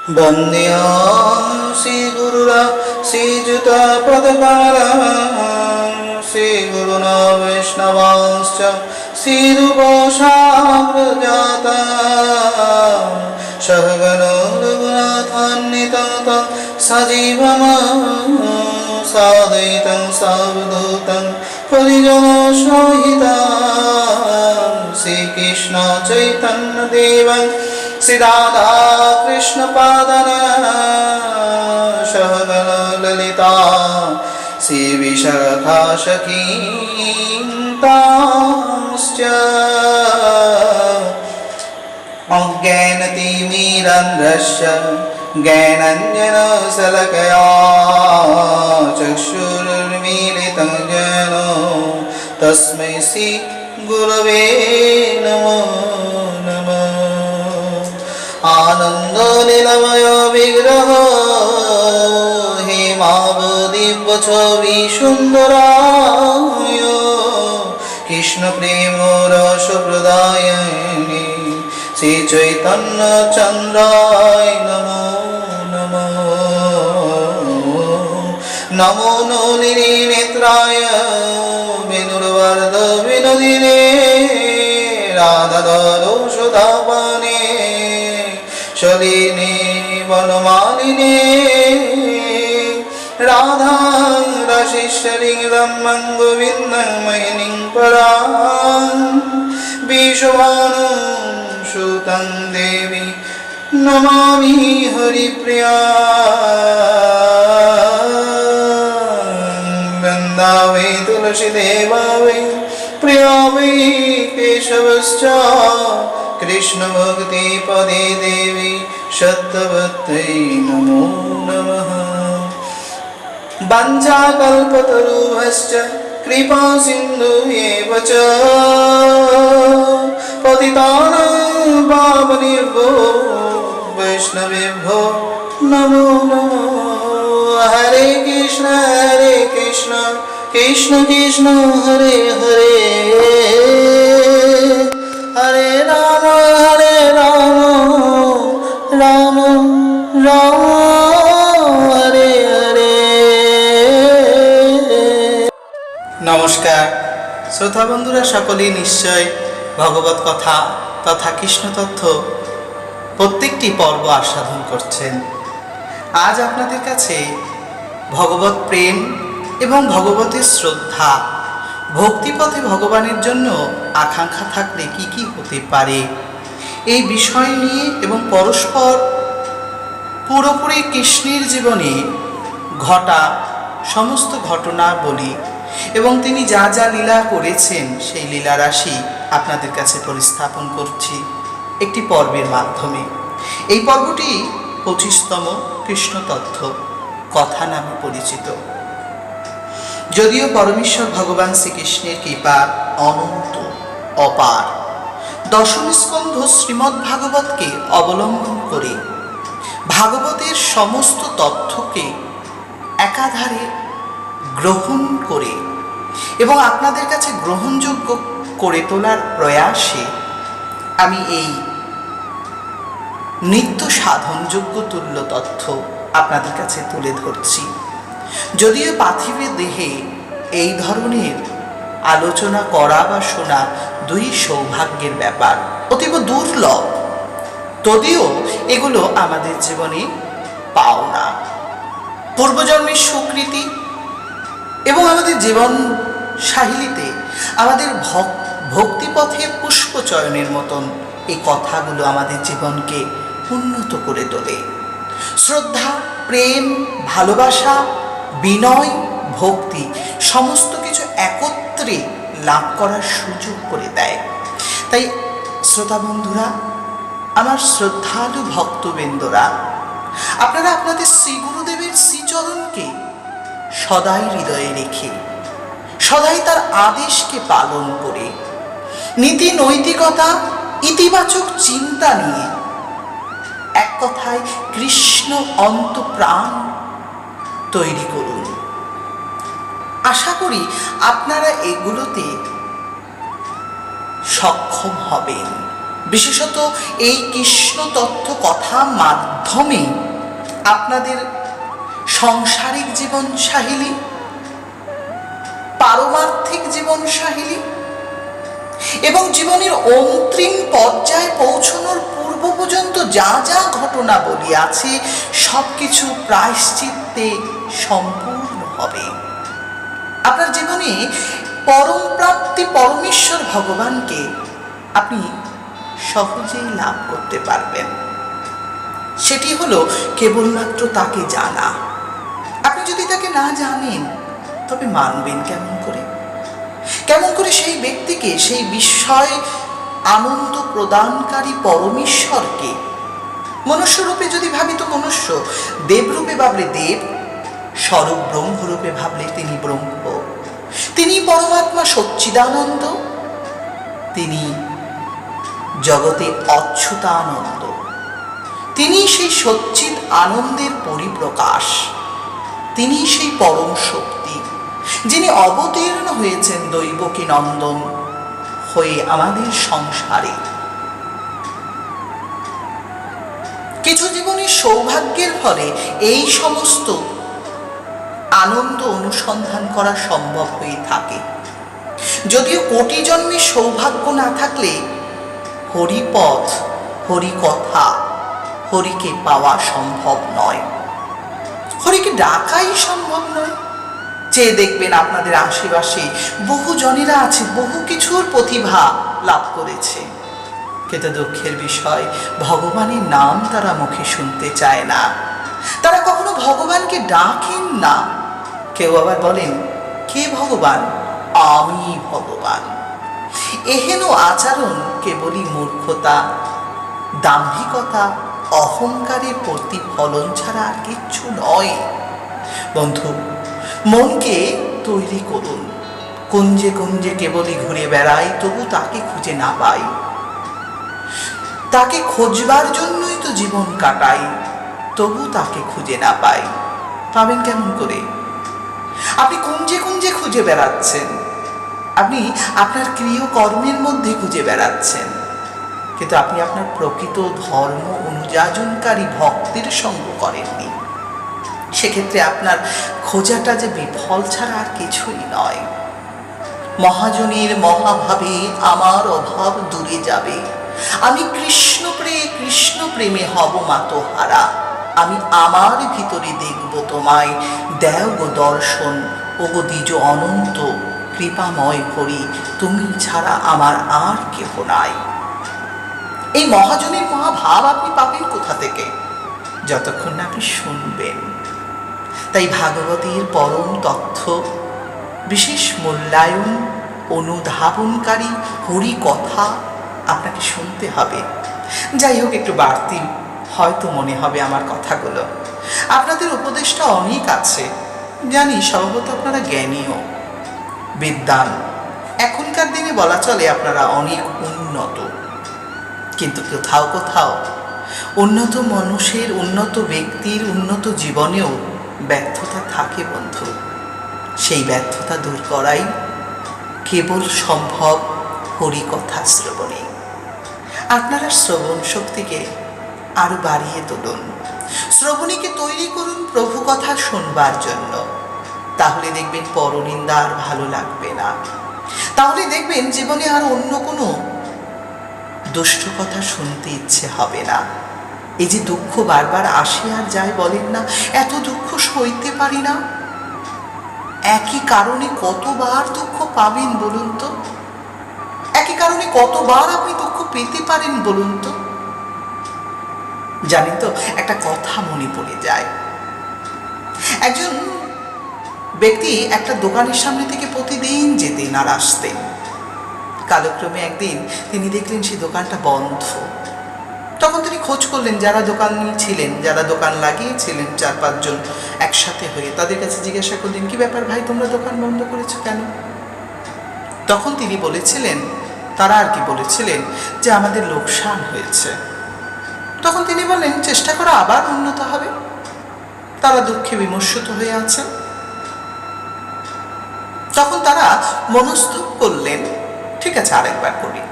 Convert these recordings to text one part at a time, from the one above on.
वन्द्यां श्रीगुरुरा श्रीयुता पदकारा श्रीगुरुना वैष्णवांश्च श्रीरूपसाग्रजाता सहगणो रघुनाथान्वितं सजीवं साद्वैतं सावधूतं परिजनसहितं श्रीकृष्ण चैतन्य देवं श्री राधा कृष्ण पादना सहगण ललिता श्री विशाखा सखींताश्च अज्ञानतिमिरान्धस्य ज्ञानाञ्जनशलाकया चक्षुरुन्मीलितं येन तस्मै श्री गुरवे नमो नमः। आनंद नीलमय विग्रह हेमावदिव्य छवि सुंदराय कृष्ण प्रेम रस प्रदायिनी श्री चैतन्य चंद्राय नमो नमः। नमो नलिनी नेत्राय विनुर्वर्ध विनोदिने राधाधरो सुधापाने शलिनी वनमालिनी राधा रसिश्वरीं रम्यं गोविन्दं महिनीं परां विश्वभानुं सुतं देवी नमामि हरिप्रियां। वृन्दावै तुलसीदेवा वै प्रिया वै केशवश्च कृष्ण भक्ति पदे देवी सत्यवत्यै नमो नमः। वाञ्छाकल्पतरुभ्यश्च कृपा सिन्धुभ्येव च पतितानां पावनेभ्यो वैष्णवेभ्यो नमो नमः। हरे कृष्ण कृष्ण कृष्ण हरे हरे हरे राम राम राम हरे हरे। नमस्कार শ্রোতা বন্ধুরা, সকলেই নিশ্চয় ভগবত কথা তথা কৃষ্ণ তথ্য প্রত্যেকটি পর্ব আস্বাদন করছেন। আজ আপনাদের কাছে ভগবত প্রেম এবং ভগবতের শ্রদ্ধা, ভক্তিপথে ভগবানের জন্য আকাঙ্ক্ষা থাকলে কি কি হতে পারে এই বিষয় নিয়ে এবং পরস্পর পুরোপুরি কৃষ্ণের জীবনে ঘটা সমস্ত ঘটনা বলি এবং তিনি যা যা লীলা করেছেন সেই লীলা রাশি আপনাদের কাছে পরিস্থাপন করছি একটি পর্বের মাধ্যমে। এই পর্বটি 25তম কৃষ্ণ তথ্য কথা নামে পরিচিত। যদিও পরমেশ্বর ভগবান শ্রীকৃষ্ণের কৃপা অনন্ত অপার, দশম স্কন্ধ শ্রীমদ্ ভাগবতকে অবলম্বন করে ভাগবতের সমস্ত তথ্যকে একাধারে গ্রহণ করে এবং আপনাদের কাছে গ্রহণযোগ্য করে তোলার প্রয়াসে আমি এই নিত্য সাধনযোগ্য তুল্য তথ্য আপনাদের কাছে তুলে ধরছি। যদিও পার্থিব দেহে এই ধরনের আলোচনা করা বা শোনা দুই সৌভাগ্যের ব্যাপার, অতীব দুর্লভ, যদিও এগুলো আমাদের জীবনে পাওনা, পূর্বজন্মের স্বীকৃতি এবং আমাদের জীবন সাহিলিতে আমাদের ভক্তিপথে পুষ্প চয়নের মতন এই কথাগুলো আমাদের জীবনকে উন্নত করে তোলে। শ্রদ্ধা, প্রেম, ভালোবাসা, বিনয়, ভক্তি সমস্ত কিছু একত্রে লাভ করার সুযোগ করে দেয়। তাই শ্রোতা বন্ধুরা, আমার শ্রদ্ধালু ভক্তবৃন্দরা, আপনারা আপনাদের শ্রী গুরুদেবের শ্রীচরণকে সদাই হৃদয়ে রেখে সদাই তার আদেশকে পালন করে নীতি নৈতিকতা ইতিবাচক চিন্তা নিয়ে এক কথায় কৃষ্ণ অন্তঃপ্রাণ তৈরি করুন। আশা করি আপনারা এগুলোতে সক্ষম হবেন। বিশেষত এই কৃষ্ণ তত্ত্ব কথা মাধ্যমে আপনাদের সাংসারিক জীবন সাহিলী, পারমার্থিক জীবন সাহিলী এবং জীবনের অন্তিম পর্যায়ে পৌঁছানোর পূর্ব পর্যন্ত যা যা ঘটনাবলী আছে সবকিছু প্রায়শ্চিত্তে সম্পূর্ণ হবে। আপনার জীবনে পরম প্রাপ্তি পরমেশ্বর ভগবানকে আপনি সহজেই লাভ করতে পারবেন। সেটি হলো কেবলমাত্র তাকে জানা। আপনি যদি তাকে না জানেন তবে মানবেন কেমন করে? কেমন করে সেই ব্যক্তিকে, সেই বিস্ময় আনন্দ প্রদানকারী পরমেশ্বরকে মনুষ্যরূপে যদি ভাবি তো মনুষ্য, দেবরূপে ভাবলে দেব, স্বরূপ ব্রহ্মরূপে ভাবলে তিনি ব্রহ্ম, তিনি পরমাত্মা সচ্চিদানন্দ, তিনি জগতে অচ্যুতানন্দ, তিনি সেই সচ্চিদ আনন্দের পরিপ্রকাশ, তিনি সেই পরম শক্তি যিনি অবতীর্ণ হয়েছেন দৈবকী নন্দন হয়ে আমাদের সংসারে। কিছু জীবনের সৌভাগ্যের ফলে এই সমস্ত আনন্দ অনুসন্ধান করা সম্ভব হয়ে থাকে। যদিও কোটি জন্মের সৌভাগ্য না থাকলে হরিপথ, হরিকথা, হরিকে পাওয়া সম্ভব নয়, হরিকে ডাকাই সম্ভব নয়। চেয়ে দেখবেন আপনাদের আশেপাশে বহু জনেরা আছে, বহু কিছুর প্রতিভা লাভ করেছে, কিন্তু দুঃখের বিষয় ভগবানের নাম তারা মুখে শুনতে চায় না, তারা কখনো ভগবানকে ডাকেন না। কেউ আবার বলেন, কে ভগবান? আমি ভগবান। এহেন আচরণ কেবলই মূর্খতা, দাম্ভিকতা, অহংকারের প্রতিফলন ছাড়া আর কিচ্ছু নয়। বন্ধু, মনকে তৈরি করুন। কুঞ্জে কুঞ্জে কেবলই ঘুরে বেড়াই, তবু তাকে খুঁজে না পাই। তাকে খোঁজবার জন্যই তো জীবন কাটাই, তবু তাকে খুঁজে না পাই। পাবেন কেমন করে? আপনি কুঞ্জে কুঞ্জে খুঁজে বেড়াচ্ছেন, আপনি আপনার ক্রিয়কর্মের মধ্যে খুঁজে বেড়াচ্ছেন, কিন্তু আপনি আপনার প্রকৃত ধর্ম অনুযাজনকারী ভক্তের সঙ্গ করেননি। সেক্ষেত্রে আপনার খোঁজাটা যে বিফল ছাড়া আর কিছুই নয়। মহাজনের মহাভাবে আমার অভাব দূরে যাবে, আমি কৃষ্ণ প্রেমে হব মাতোহারা, আমি আমার ভিতরে দেখব তোমায়, দেও গো দর্শন, ও গো দ্বিজ অনন্ত, কৃপাময় হরি, তুমি ছাড়া আমার আর কেহ নাই। এই মহাজনের মহাভাব আপনি পাবেন কোথা থেকে? যতক্ষণ না আপনি শুনবেন। তাই ভাগবতের পরম তথ্য, বিশেষ মূল্যায়ন, অনুধাবনকারী হরি কথা আপনাকে শুনতে হবে। যাই হোক, একটু বাড়তি হয়তো মনে হবে আমার কথাগুলো। আপনাদের উপদেশটা অনেক আছে, জানি স্বভাবত আপনারা জ্ঞানীও, বিদ্বান, এখনকার দিনে বলা চলে আপনারা অনেক উন্নত, কিন্তু কোথাও কোথাও উন্নত মানুষের, উন্নত ব্যক্তির উন্নত জীবনেও ব্যর্থতা থাকে বন্ধু। সেই ব্যর্থতা দূর করাই কেবল সম্ভব হরিকথা শ্রবণে। আপনারা শ্রবণ শক্তিকে আরো বাড়িয়ে তুলুন, শ্রবণীকে তৈরি করুন প্রভু কথা শুনবার জন্য। তাহলে দেখবেন পরনিন্দা আর ভালো লাগবে না, তাহলে দেখবেন জীবনে আর অন্য কোনো দুষ্ট কথা শুনতে ইচ্ছে হবে না। এই যে দুঃখ বারবার আসে আর যায় বলেন না, এত দুঃখ সইতে পারি না। একই কারণে কতবার দুঃখ পাবেন বলুন তো? একই কারণে কতবার আপনি দুঃখ পেতে পারেন বলুন তো? জানেন তো, একটা কথা মনে পড়ে যায়। একজন ব্যক্তি একটা দোকানের সামনে থেকে প্রতিদিন যেতেন আর আসতেন। কালক্রমে একদিন তিনি দেখলেন সেই দোকানটা বন্ধ। তখন তিনি খোঁজ করলেন, যারা দোকানি ছিলেন, যারা দোকান লাগিয়েছিলেন 4-5 জন একসাথে হয়ে, তাদের কাছে জিজ্ঞাসা করলেন, কি ব্যাপার ভাই, তোমরা দোকান বন্ধ করেছো কেন? তখন তিনি বলেছিলেন, তারা আর কি বলেছিলেন, যে আমাদের লোকসান হয়েছে। তখন তিনি বললেন, চেষ্টা করা আবার উন্নত হবে। তারা দুঃখে বিমর্ষিত হয়ে আছেন। তখন তারা মনস্থ করলেন, ঠিক আছে, আরেকবার করি।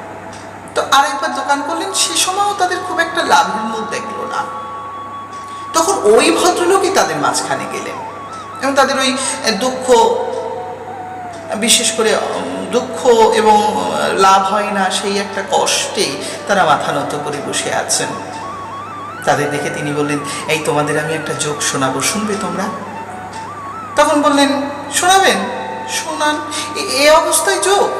তো আরেকবার দোকান করলেন, সে সময়ও তাদের খুব একটা লাভের মুখ দেখলো না। তখন ওই ভদ্রলোকই তাদের মাঝখানে গেলেন এবং তাদের ওই দুঃখ, বিশেষ করে দুঃখ এবং লাভ হয় না সেই একটা কষ্টেই তারা মাথা নত করে বসে আছেন। তাদের দেখে তিনি বললেন, এই তোমাদের আমি একটা জোক শোনাবো, শুনবে তোমরা? তখন বললেন, শোনাবেন, শোনান। এ অবস্থায় জোক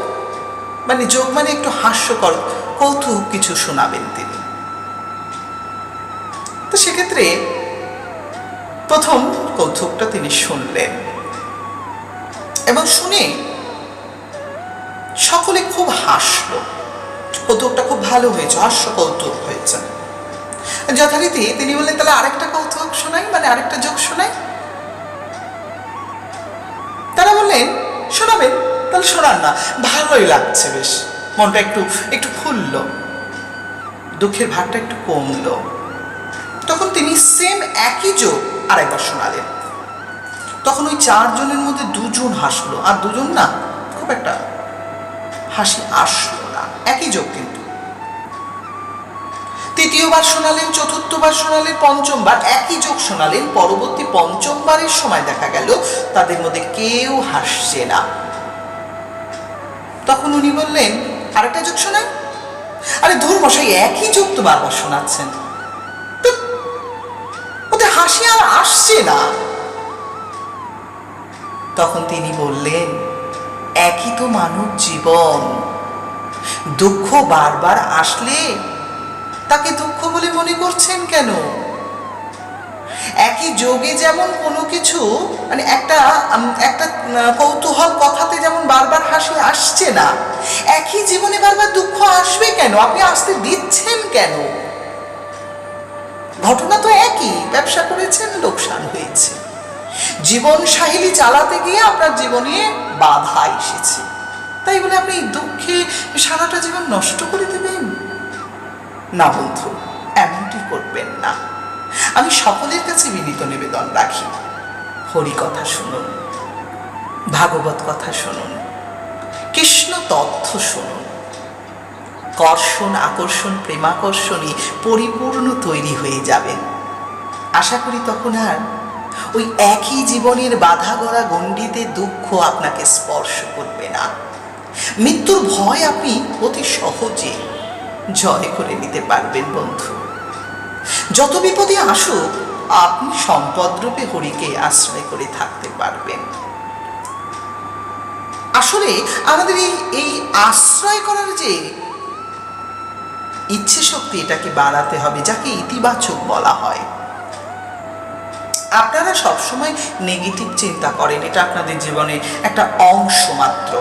মানে জোক মানে একটু হাস্যকর কৌতুক কিছু শোনাবেন তিনি। তো সেক্ষেত্রে প্রথম কৌতুকটা তিনি শুনলেন এবং শুনে সকলে খুব হাসলো। কৌতুকটা খুব ভালো হয়েছে, হাস্য কৌতুক হয়েছে। যথারীতি তিনি বললেন, তাহলে আরেকটা কৌতুক শোনাই, মানে আরেকটা জোক শোনাই। তারা বললেন, শোনাবেন, তাহলে শোনান না, ভালোই লাগছে, বেশ মনটা একটু একটু খুললো, দুঃখের ভারটা একটু কমলো। তখন তিনি সেম একই জোক আরেকবার শোনালেন। তখন ওই 4 জনের মধ্যে 2 জন হাসলো, আর 2 জন না খুব একটা হাসি আসলো না, একই জোক। কিন্তু তৃতীয়বার শোনালেন, চতুর্থবার শোনালেন, পঞ্চমবার একই জোক শোনালেন। পরবর্তী পঞ্চমবারের সময় দেখা গেল তাদের মধ্যে কেউ হাসছে না। তখন উনি বললেন, আরেকটা জোক শোনাই। আরে ধুর মশাই, একই জোক তো বারবার শোনাচ্ছেন, তো ওদের হাসি আর আসছে না। তখন তিনি বললেন, একই তো মানব জীবন, দুঃখ বারবার আসলে তাকে দুঃখ বলে মনে করছেন কেন? একই যোগে যেমন কোনো কিছু মানে একটা কৌতূহল কথাতে যেমন বারবার হাসি আসছে না, একই জীবনে বারবার দুঃখ আসবে কেন? আপনি আসতে দিচ্ছেন কেন? ঘটনা তো একই, ব্যবসা করেছেন, লোকসান হয়েছে। জীবন সাহিলী চালাতে গিয়ে আপনার জীবনে বাধা এসেছে, তাই বলে আপনি দুঃখে সারাটা জীবন নষ্ট করে দেবেন না বন্ধু, এমনটি করবেন না। আমি সকলের কাছে বিনীত নিবেদন রাখি, হরি কথা শুনুন, ভাগবত কথা শুনুন, কৃষ্ণ তথ্য শুনুন। কর্ষণ আকর্ষণ প্রেমাকর্ষণই পরিপূর্ণ তৈরি হয়ে যাবেন। আশা করি তখন আর ওই একই জীবনের বাধা গড়া গণ্ডিতে দুঃখ আপনাকে স্পর্শ করবে না। মৃত্যুর ভয় আপনি অতি সহজে জয় করে নিতে পারবেন বন্ধু। যত বিপদে আসুক আপনি সম্পদরূপে হরিকে আশ্রয় করে থাকতে পারবেন। আসলে আমাদের এই আশ্রয় করার যে ইচ্ছে শক্তি, এটাকে বাড়াতে হবে, যাকে ইতিবাচক বলা হয়। আপনারা সবসময় নেগেটিভ চিন্তা করেন, এটা আপনাদের জীবনে একটা অংশ মাত্র।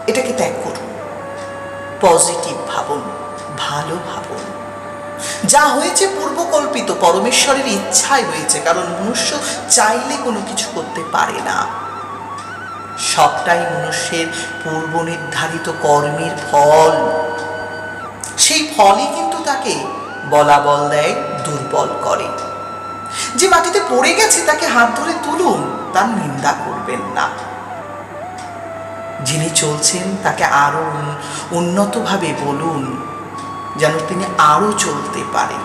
এটাকে ত্যাগ করুন, পজিটিভ ভাবুন, ভালো ভাবুন। যা হয়েছে পূর্বকল্পিত, পরমেশ্বরের ইচ্ছাই হয়েছে, কারণ মনুষ্য চাইলে কোনো কিছু করতে পারে না। সবটাই মনুষ্যের পূর্ব নির্ধারিত কর্মের ফল। সেই ফলই কিন্তু তাকে বলাবল দেয়, দুর্বল করে। যে মাটিতে পড়ে গেছে তাকে হাত ধরে তুলুন, তার নিন্দা করবেন না। যিনি চলছেন তাকে আরো উন্নতভাবে বলুন, যেন তিনি আরো চলতে পারে।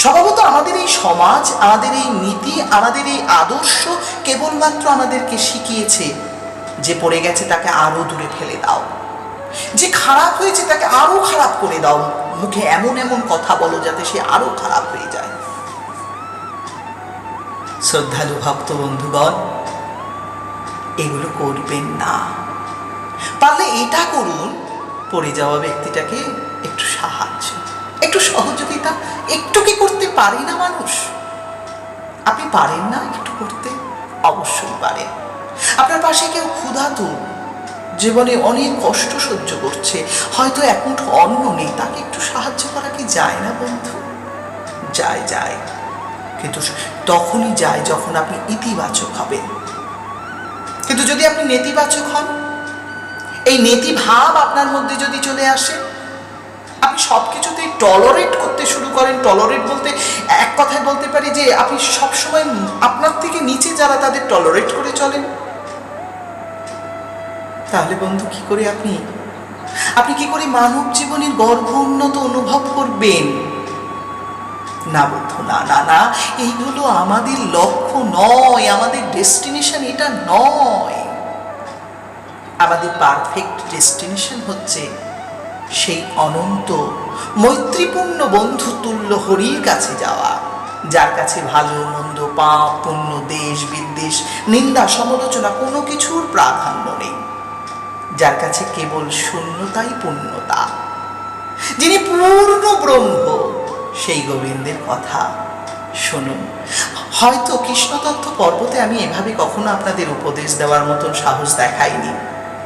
স্বভাবত আমাদের এই সমাজ, আমাদের এই নীতি, আমাদের এই আদর্শ কেবলমাত্র আমাদেরকে শিখিয়েছে যে পড়ে গেছে তাকে আরো দূরে ফেলে দাও, যে খারাপ হয়েছে তাকে আরো খারাপ করে দাও, মুখে এমন এমন কথা বলো যাতে সে আরো খারাপ হয়ে যায়। শ্রদ্ধালু ভক্ত বন্ধুগণ, এগুলো করবেন না। পারলে এটা করুন, পড়ে যাওয়া ব্যক্তিটাকে একটু সাহায্য, একটু সহযোগিতা, একটু কি করতে পারে না মানুষ? আপনি পারেন না একটু করতে? অবশ্যই পারেন। আপনার পাশে কেউ ক্ষুধার্ত, জীবনে অনেক কষ্ট সহ্য করছে, হয়তো এক মুঠো অন্ন নেই, তাকে একটু সাহায্য করা কি যায় না বন্ধু? যায়, যায়, কিন্তু তখনই যায় যখন আপনি ইতিবাচক হবেন। কিন্তু যদি আপনি নেতিবাচক হন, এই নেতিভাব আপনার মধ্যে যদি চলে আসে, আপনি সবকিছুতেই টলারেট করতে শুরু করেন। টলারেট বলতে এক কথায় বলতে পারি যে আপনি সবসময় আপনার থেকে নিচে যারা তাদের টলারেট করে চলেন, তাহলে বন্ধু কি করে আপনি আপনি কি করে মানব জীবনের গর্ভ উন্নত অনুভব করবেন? না বন্ধু, না না না, এইগুলো আমাদের লক্ষ্য নয়, আমাদের ডেস্টিনেশন এটা নয়। আমাদের পারফেক্ট ডেস্টিনেশন হচ্ছে সেই অনন্ত মৈত্রীপূর্ণ বন্ধুতুল্য হরির কাছে যাওয়া, যার কাছে ভালো মন্দ, পাপ পুণ্য, দেশ বিদ্বেষ, নিন্দা সমালোচনা কোনো কিছুর প্রাধান্য নেই, যার কাছে কেবল শূন্যতাই পূর্ণতা, যিনি পূর্ণ ব্রহ্ম, সেই গোবিন্দের কথা শুনুন। হয়তো কৃষ্ণতত্ত্ব পর্বতে আমি এভাবে কখনো আপনাদের উপদেশ দেওয়ার মতন সাহস দেখাইনি,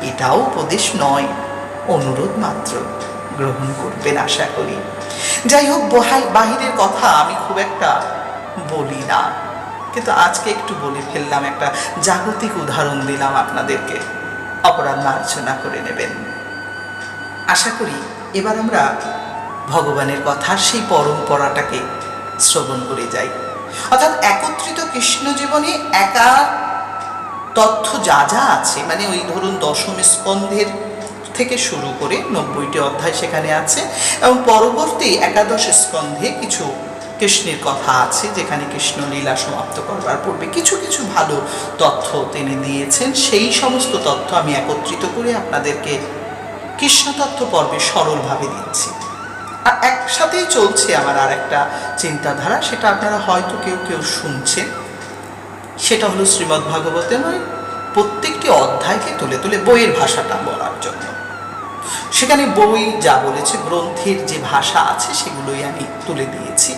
এটাও উপদেশ নয়, অনুরোধ মাত্র, গ্রহণ করবেন আশা করি। যাই হোক, বাহিরের কথা আমি খুব একটা বলি না, কিন্তু আজকে একটু বলে ফেললাম, একটা জাগতিক উদাহরণ দিলাম আপনাদেরকে, অপরাধ মার্জনা করে নেবেন। আশা করি এবার আমরা ভগবানের কথার সেই পরম্পরাটাকে শ্রবণ করে যাই। অর্থাৎ একত্রিত কৃষ্ণ জীবনে একা তথ্য যা যা আছে, মানে ওই ধরুন দশম স্কন্ধের থেকে শুরু করে 90টি অধ্যায় সেখানে আছে, এবং পরবর্তী একাদশ স্কন্ধে কিছু কৃষ্ণের কথা আছে, যেখানে কৃষ্ণ লীলা সমাপ্ত করবার পূর্বে কিছু কিছু ভালো তথ্য তিনি দিয়েছেন। সেই সমস্ত তথ্য আমি একত্রিত করে আপনাদেরকে কৃষ্ণতত্ত্ব পর্বে সরলভাবে দিচ্ছি। আর একসাথেই চলছে আমার আর একটা চিন্তাধারা, সেটা আপনারা হয়তো কেউ কেউ শুনছেন, সেটা হলো শ্রীমদ্ ভাগবতে নয়, প্রত্যেকটি অধ্যায়কে তুলে তুলে বইয়ের ভাষাটা বলার জন্য। সেখানে বই যা বলেছে, গ্রন্থের যে ভাষা আছে সেগুলোই আমি তুলে দিয়েছি,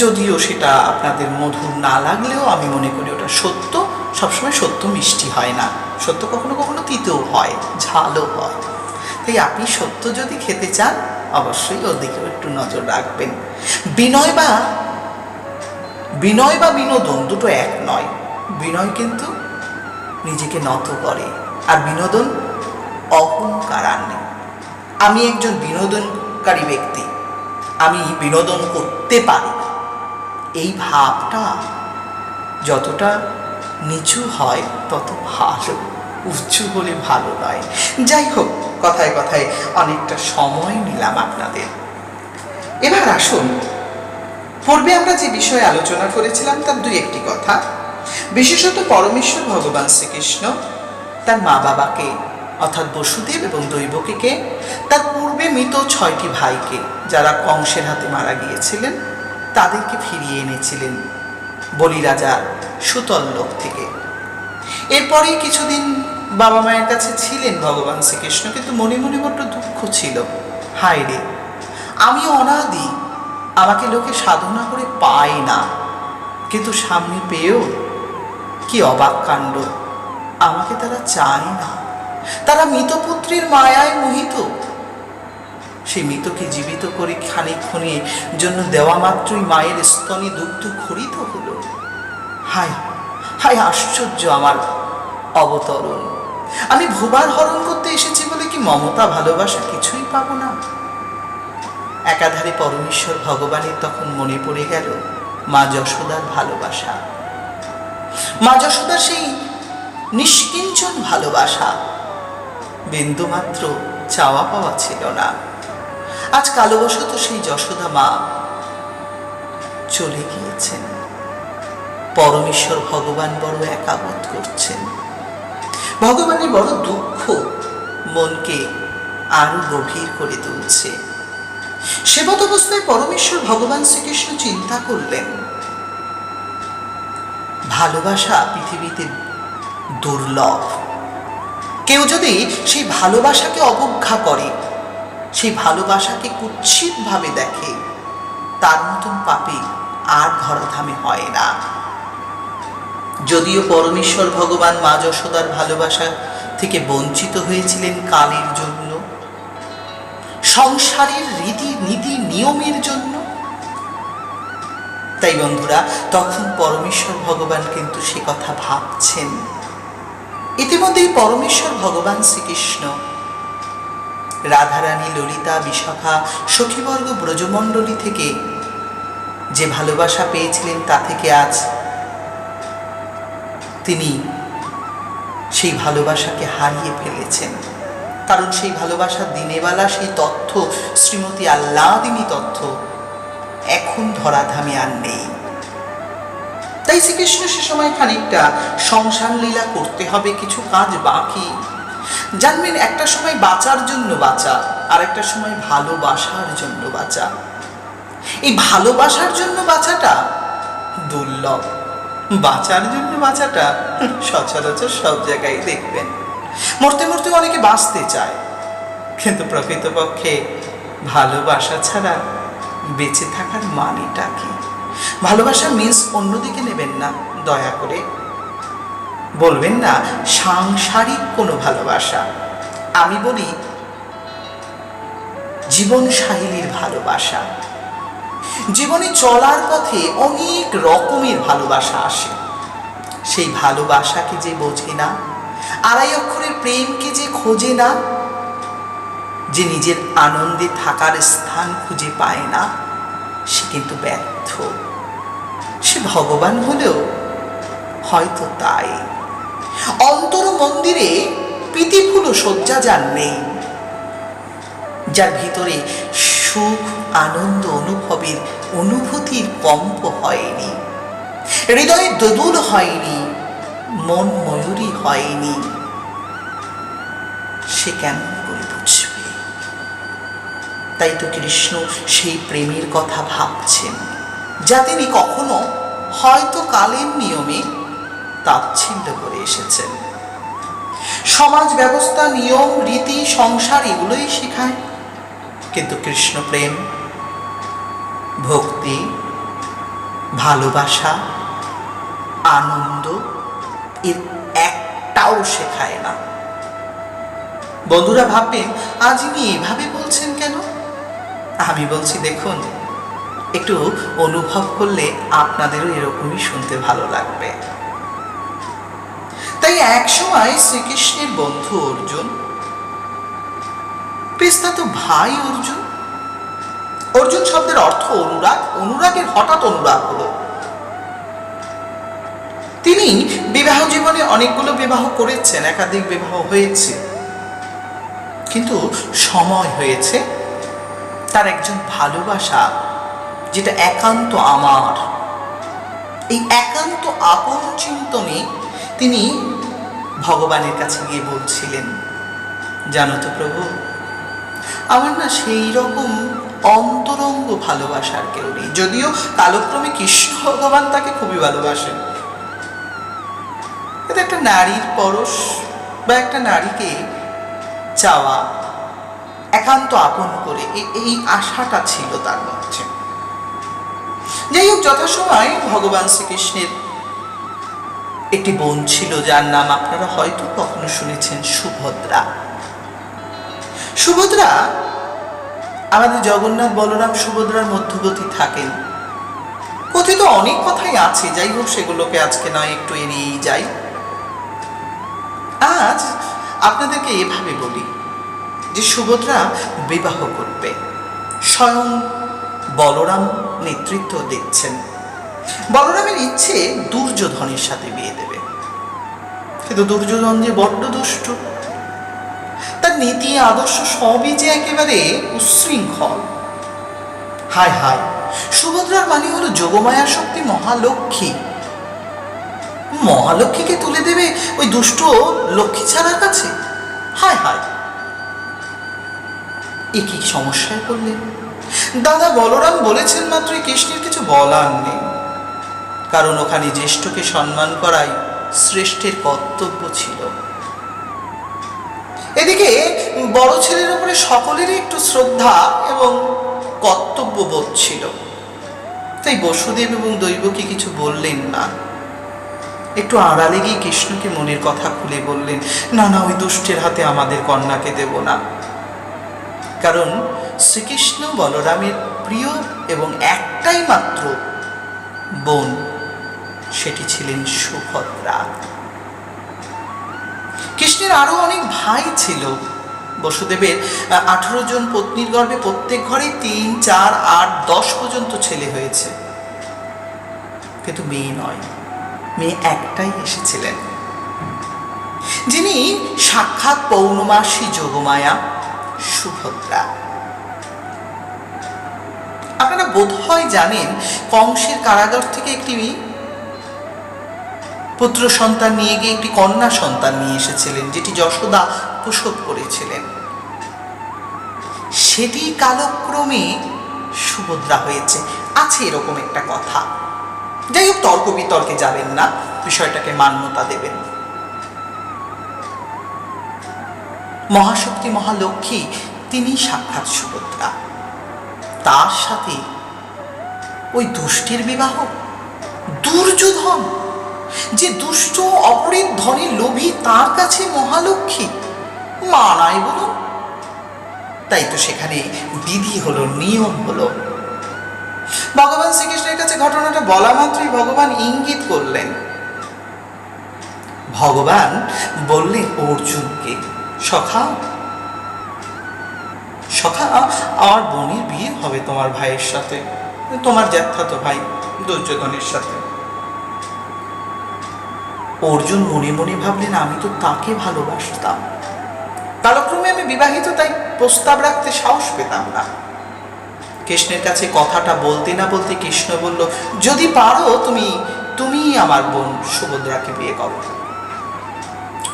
যদিও সেটা আপনাদের মধুর না লাগলেও আমি মনে করি ওটা সত্য। সবসময় সত্য মিষ্টি হয় না, সত্য কখনো কখনো তিতেও হয়, ঝালও হয়। তাই আপনি সত্য যদি খেতে চান অবশ্যই ওর দিকেও একটু নজর রাখবেন। বিনয় বা বিনোদন দুটো এক নয়। বিনয় কিন্তু নিজেকে নত করে, আর বিনোদন অহংকার আনে। আমি একজন বিনোদনকারী ব্যক্তি, আমি বিনোদন করতে পারি, এই ভাবটা যতটা নিচু হয় তত ভালো, উঁচু হলে ভালো নয়। যাই হোক, কথায় কথায় অনেকটা সময় নিলাম আপনাদের। এবার আসুন, পূর্বে আমরা যে বিষয়ে আলোচনা করেছিলাম তার দুই একটি কথা। বিশেষত পরমেশ্বর ভগবান শ্রীকৃষ্ণ তার মা বাবাকে, অর্থাৎ বসুদেব এবং দৈবকীকে, তার পূর্বে মৃত 6টি ভাইকে, যারা কংসের হাতে মারা গিয়েছিলেন, তাদেরকে ফিরিয়ে এনেছিলেন বলিরাজা সুতল লোক থেকে। এরপরেই কিছুদিন বাবা মায়ের কাছে ছিলেন ভগবান শ্রীকৃষ্ণ, কিন্তু মনে মনে বড্ড দুঃখ ছিল। হায় রে, আমি অনাদি, আমাকে লোকে সাধনা করে পায় না, কিন্তু সামনে পেয়েও কি অবাক কাণ্ড, আমাকে তারা চায় না, তারা মৃতপুত্রের মায়ায় মোহিত। সেই মৃতকে জীবিত করে খানিকক্ষণের জন্য দেওয়া মাত্রই মায়ের স্তনে দুগ্ধ খরিত হলো। হায় হায়, আশ্চর্য আমার অবতরণ! আমি ভুবার হরণ করতে এসেছি বলে কি মমতা ভালোবাসা কিছুই পাবো না? একাধারে পরমেশ্বর ভগবানের তখন মনে পড়ে গেল মা যশোদার ভালোবাসা, মা যশোদার সেই নিষ্কিঞ্চন ভালোবাসা। বিন্দুমাত্র চাওয়া পাওয়া ছিল না। আজ কালবশত সেই যশোদা মা চলে গিয়েছেন। পরমেশ্বর ভগবান বড় একা বোধ করছেন। ভগবানের বড় দুঃখ মনকে আরো গভীর করে তুলছে। সেবত অবস্থায় পরমেশ্বর ভগবান শ্রীকৃষ্ণ চিন্তা করলেন, ভালোবাসা পৃথিবীতে দুর্লভ। কেউ যদি সেই ভালোবাসাকে অবজ্ঞা করে, সেই ভালোবাসাকে কুৎসিতভাবে দেখে, তার মতন পাপী আর ধরাধামে হয় না। যদিও পরমেশ্বর ভগবান মা যশোদার ভালোবাসা থেকে বঞ্চিত হয়েছিলেন কালের জন্য, সংসারের রীতি নীতি নিয়মের জন্য, তাই বন্ধুরা তখন পরমেশ্বর ভগবান কিন্তু সে কথা ভাবছেন। ইতিমধ্যেই পরমেশ্বর ভগবান শ্রীকৃষ্ণ রাধারানী, ললিতা, বিশাখা, সখীবর্গ, ব্রজমণ্ডলী থেকে যে ভালোবাসা পেয়েছিলেন, তা থেকে আজ তিনি সেই ভালোবাসাকে হারিয়ে ফেলেছেন। কারণ সেই ভালোবাসার দিনেবেলা সেই তথ্য, শ্রীমতী আল্লাদিনী তথ্য এখন ধরাধামে আর নেই। তাই শ্রীকৃষ্ণ সে সময় খানিকটা সংসার লীলা করতে হবে, কিছু কাজ বাকি। জানবেন, একটা সময় বাঁচার জন্য বাঁচা, আর একটা সময় ভালোবাসার জন্য বাঁচা। এই ভালোবাসার জন্য বাঁচাটা দুর্লভ, বাঁচার জন্য বাঁচাটা সচরাচর সব জায়গায় দেখবেন। মরতে মরতে অনেকে বাঁচতে চায়, কিন্তু প্রকৃতপক্ষে ভালোবাসা ছাড়া বেঁচে থাকার মানেটা কি? ভালোবাসা মিন্স অন্যদিকে নেবেন না, দয়া করে বলবেন না সাংসারিক কোনো ভালোবাসা। আমি বলি জীবন শৈলীর ভালোবাসা। জীবনে চলার পথে অনেক রকমের ভালোবাসা আসে। সেই ভালোবাসাকে যে বোঝে না, আড়াই অক্ষরের প্রেমকে যে খোঁজে না, যে নিজের আনন্দে থাকার স্থান খুঁজে পায় না, সে কিন্তু ব্যর্থ। সে ভগবান হলেও হয়তো তাই। অন্তর মন্দিরে প্রীতিফুল শয্যা যার নেই, যার ভিতরে সুখ আনন্দ অনুভবের অনুভূতির কম্প হয়নি, হৃদয়ে দোদুল হয়নি, মন ময়ূরী হয়নি, সে কেমন করে বুঝবে? তাই তো কৃষ্ণ সেই প্রেমের কথা ভাবছেন, যা তিনি কখনো হয়তো কালের নিয়মে তাচ্ছিল্য করে এসেছেন। সমাজ ব্যবস্থা, নিয়ম রীতি, সংসার এগুলোই শেখায়, কিন্তু কৃষ্ণ প্রেম, ভক্তি, ভালোবাসা, আনন্দ এর একটাও শেখায় না। বন্ধুরা ভাববেন, আজ ইনি এভাবে বলছেন কেন? আমি বলছি, দেখুন, একটু অনুভব করলে আপনাদেরও এরকমই শুনতে ভালো লাগবে। তাই এক সময় শ্রীকৃষ্ণের বন্ধু অর্জুন, পিস্তাত ভাই অর্জুন, অর্জুন শব্দের অর্থ অনুরাগ, অনুরাগের হঠাৎ অনুরাগ হলো। তিনি বিবাহ জীবনে অনেকগুলো বিবাহ করেছেন, একাধিক বিবাহ হয়েছে, কিন্তু সময় হয়েছে তার একজন ভালোবাসা, যেটা একান্ত আমার, এই একান্ত আপন চিন্তনে তিনি ভগবানের কাছে গিয়ে বলছিলেন, জানো তো প্রভু, আমার না সেই রকম অন্তরঙ্গ ভালোবাসার কেউ নেই। যদিও কালক্রমে কৃষ্ণ ভগবান তাকে খুবই ভালোবাসেন, কিন্তু একটা নারীর পরশ বা একটা নারীকে চাওয়া একান্ত আপন করে, এই আশাটা ছিল তার মধ্যে। যাই হোক, যথাসময় ভগবান শ্রীকৃষ্ণের একটি বোন ছিল, যার নাম আপনারা হয়তো কখনো শুনেছেন, সুভদ্রা। সুভদ্রা আমাদের জগন্নাথ বলরাম সুভদ্রার মধ্যবর্তী থাকেন। কথিত অনেক কথাই আছে, যাই হোক সেগুলোকে আজকে নয় একটু এড়িয়েই যাই। আজ আপনাদেরকে এভাবে বলি যে সুভদ্রা বিবাহ করবে, স্বয়ং বলরাম নেতৃত্ব দিচ্ছেন। বলরামের ইচ্ছে দুর্যোধনের সাথে বিয়ে দেবে, কিন্তু দুর্যোধন যে বড্ড দুষ্ট, তার নীতি আদর্শ সবই যে একেবারে উচ্ছৃঙ্খল। হায় হায়, সুভদ্রার মানে হলো যোগমায়া শক্তি মহালক্ষ্মী, মহালক্ষ্মীকে তুলে দেবে ওই দুষ্ট লক্ষ্মী ছাড়ার কাছে। হায় হায়, এ কি সমস্যায় পড়লেন? দাদা বলরাম বলেছেন মাত্রই কৃষ্ণের কিছু বলার নেই, কারণ ওখানে জ্যেষ্ঠকে সম্মান করাই শ্রেষ্ঠের কর্তব্য ছিল। এদিকে বড় ছেলের উপরে সকলেরই একটু শ্রদ্ধা এবং কর্তব্য বোধ ছিল, তাই বসুদেব এবং দৈবকী কিছু বললেন না। একটু আড়ালে গিয়ে কৃষ্ণকে মনের কথা খুলে বললেন, না না, ওই দুষ্টের হাতে আমাদের কন্যাকে দেব না। কারণ শ্রীকৃষ্ণ বলরামের প্রিয় এবং একটাই মাত্র বোন, সেটি ছিলেন সুভদ্রা। কৃষ্ণের আরো অনেক ভাই ছিল। বসুদেবের 18 জন পত্নীর গর্ভে প্রত্যেক ঘরে 3, 4, 8, 10 পর্যন্ত ছেলে হয়েছে, কিন্তু মেয়ে নয়, মেয়ে একটাই এসেছিলেন। যিনি সাক্ষাৎ পৌর্ণমাসী যোগমায়া সুভদ্রা। আপনারা বোধহয় জানেন, কংসের কারাগার থেকে একটি পুত্র সন্তান নিয়ে গিয়ে একটি কন্যা সন্তান নিয়ে এসেছিলেন, যেটি যশোদা প্রসব করেছিলেন। সেটি কালক্রমে সুভদ্রা হয়েছে, আছে এরকম একটা কথা। যাই হোক, তর্ক বিতর্কে যাবেন না, বিষয়টাকে মান্যতা দেবেন। মহাশক্তি মহালক্ষ্মী তিনি সাক্ষাৎ সুভদ্রা। তার সাথে ওই দুষ্টের বিবাহ, দুর্যোধন যে দুষ্ট অপরের ধনে লোভী, তার কাছে মহালক্ষ্মী মানায় বলুন? তাই তো সেখানে বিধি হলো, নিয়ম হলো। ভগবান শ্রীকৃষ্ণের কাছে ঘটনাটা বলা মাত্রই ভগবান ইঙ্গিত করলেন। ভগবান বললেন অর্জুনকে, সখা সখা আমার বোনের বিয়ে হবে তোমার ভাইয়ের সাথে, তোমার জ্যাঠাতো ভাই দুর্যোধনের সাথে। অর্জুন মনে মনে ভাবলেন, আমি তো তাকে ভালোবাসতাম, কালক্রমে আমি বিবাহিত, তাই প্রস্তাব রাখতে সাহস পেতাম না। কৃষ্ণের কাছে কথাটা বলতে না বলতে কৃষ্ণ বলল, যদি পারো তুমি আমার বোন সুভদ্রাকে বিয়ে করো।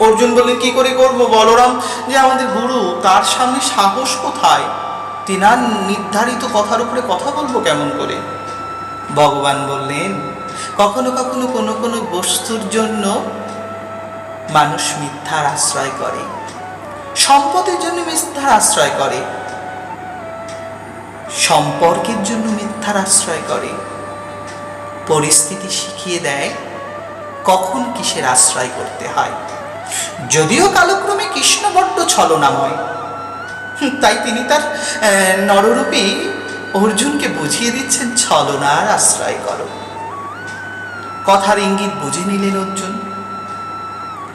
অর্জুন বললেন, কি করে করব বলরাম, যে আমাদের গুরু, তার সামনে সাহস কোথায়? তিনার নির্ধারিত কথার উপরে কথা বলবো কেমন করে? ভগবান বললেন, কখনো কখনো কোনো কোনো বস্তুর জন্য মানুষ মিথ্যার আশ্রয় করে, সম্পদের জন্য মিথ্যার আশ্রয় করে, সম্পর্কের জন্য মিথ্যার আশ্রয় করে। পরিস্থিতি শিখিয়ে দেয় কখন কিসের আশ্রয় করতে হয়। যদিও কালক্রমে কৃষ্ণ বড্ড ছলনাময়, তাই তিনি তার নররূপে অর্জুনকে বুঝিয়ে দিচ্ছেন, ছলনার আশ্রয় করো। কথার ইঙ্গিত বুঝে নিলেন অর্জুন।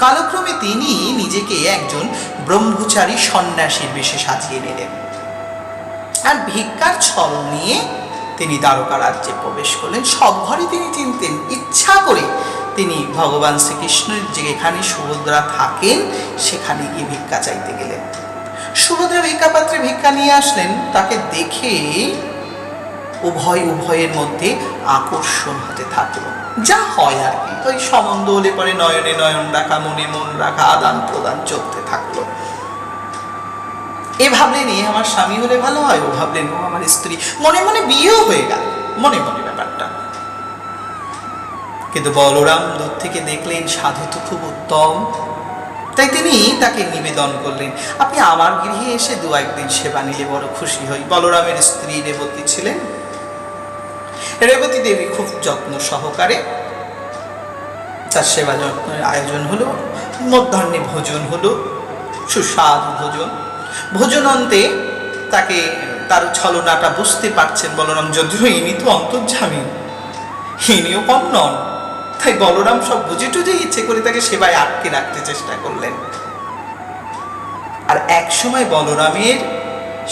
কালক্রমে তিনি নিজেকে একজন ব্রহ্মচারী সন্ন্যাসীর বেশে সাজিয়ে নিলেন, আর ভিক্ষার ছল নিয়ে তিনি দ্বারকা রাজ্যে প্রবেশ করলেন। সব ঘরে তিনি চিনতেন, ইচ্ছা করে তিনি ভগবান শ্রীকৃষ্ণের যেখানে সুভদ্রা থাকেন সেখানে গিয়ে ভিক্ষা চাইতে গেলেন। সুভদ্রা ভিক্ষাপাত্রে ভিক্ষা নিয়ে আসলেন, তাকে দেখে উভয়ের মধ্যে আকর্ষণ হতে থাকলো। যা হয় আর কি, ওই সম্বন্ধ হলে পরে নয়নে নয়ন রাখা, মনে মন রাখা, আদান প্রদান চলতে থাকলো। এ ভাবলেন এ আমার স্বামী হলে ভালো হয়, ও ভাবলেন ও আমার স্ত্রী, মনে মনে বিয়েও হয়ে গেল, মনে মনে ব্যাপারটা। কিন্তু বলরাম দূর থেকে দেখলেন সাধু তো খুব উত্তম, তাই তিনি তাকে নিবেদন করলেন, আপনি আমার গৃহে এসে দু একদিন সেবা নিলে বড় খুশি হই। বলরামের স্ত্রী রেবতী ছিলেন। রেবতী দেবী খুব যত্ন সহকারে তার সেবা যত্নের আয়োজন হলো। মধ্যাহ্নে ভোজন হলো, সুস্বাদু ভোজন। ভোজনান্তে তাকে তার ছলনাটা বুঝতে পারছেন বলরাম, যদিও ইনি তো অন্তর্যামী, ইনিও কম নন, তাই বলরাম সব বুঝে টুঝে ইচ্ছে করে তাকে সেবায় আটকে রাখতে চেষ্টা করলেন। আর এক সময় বলরামের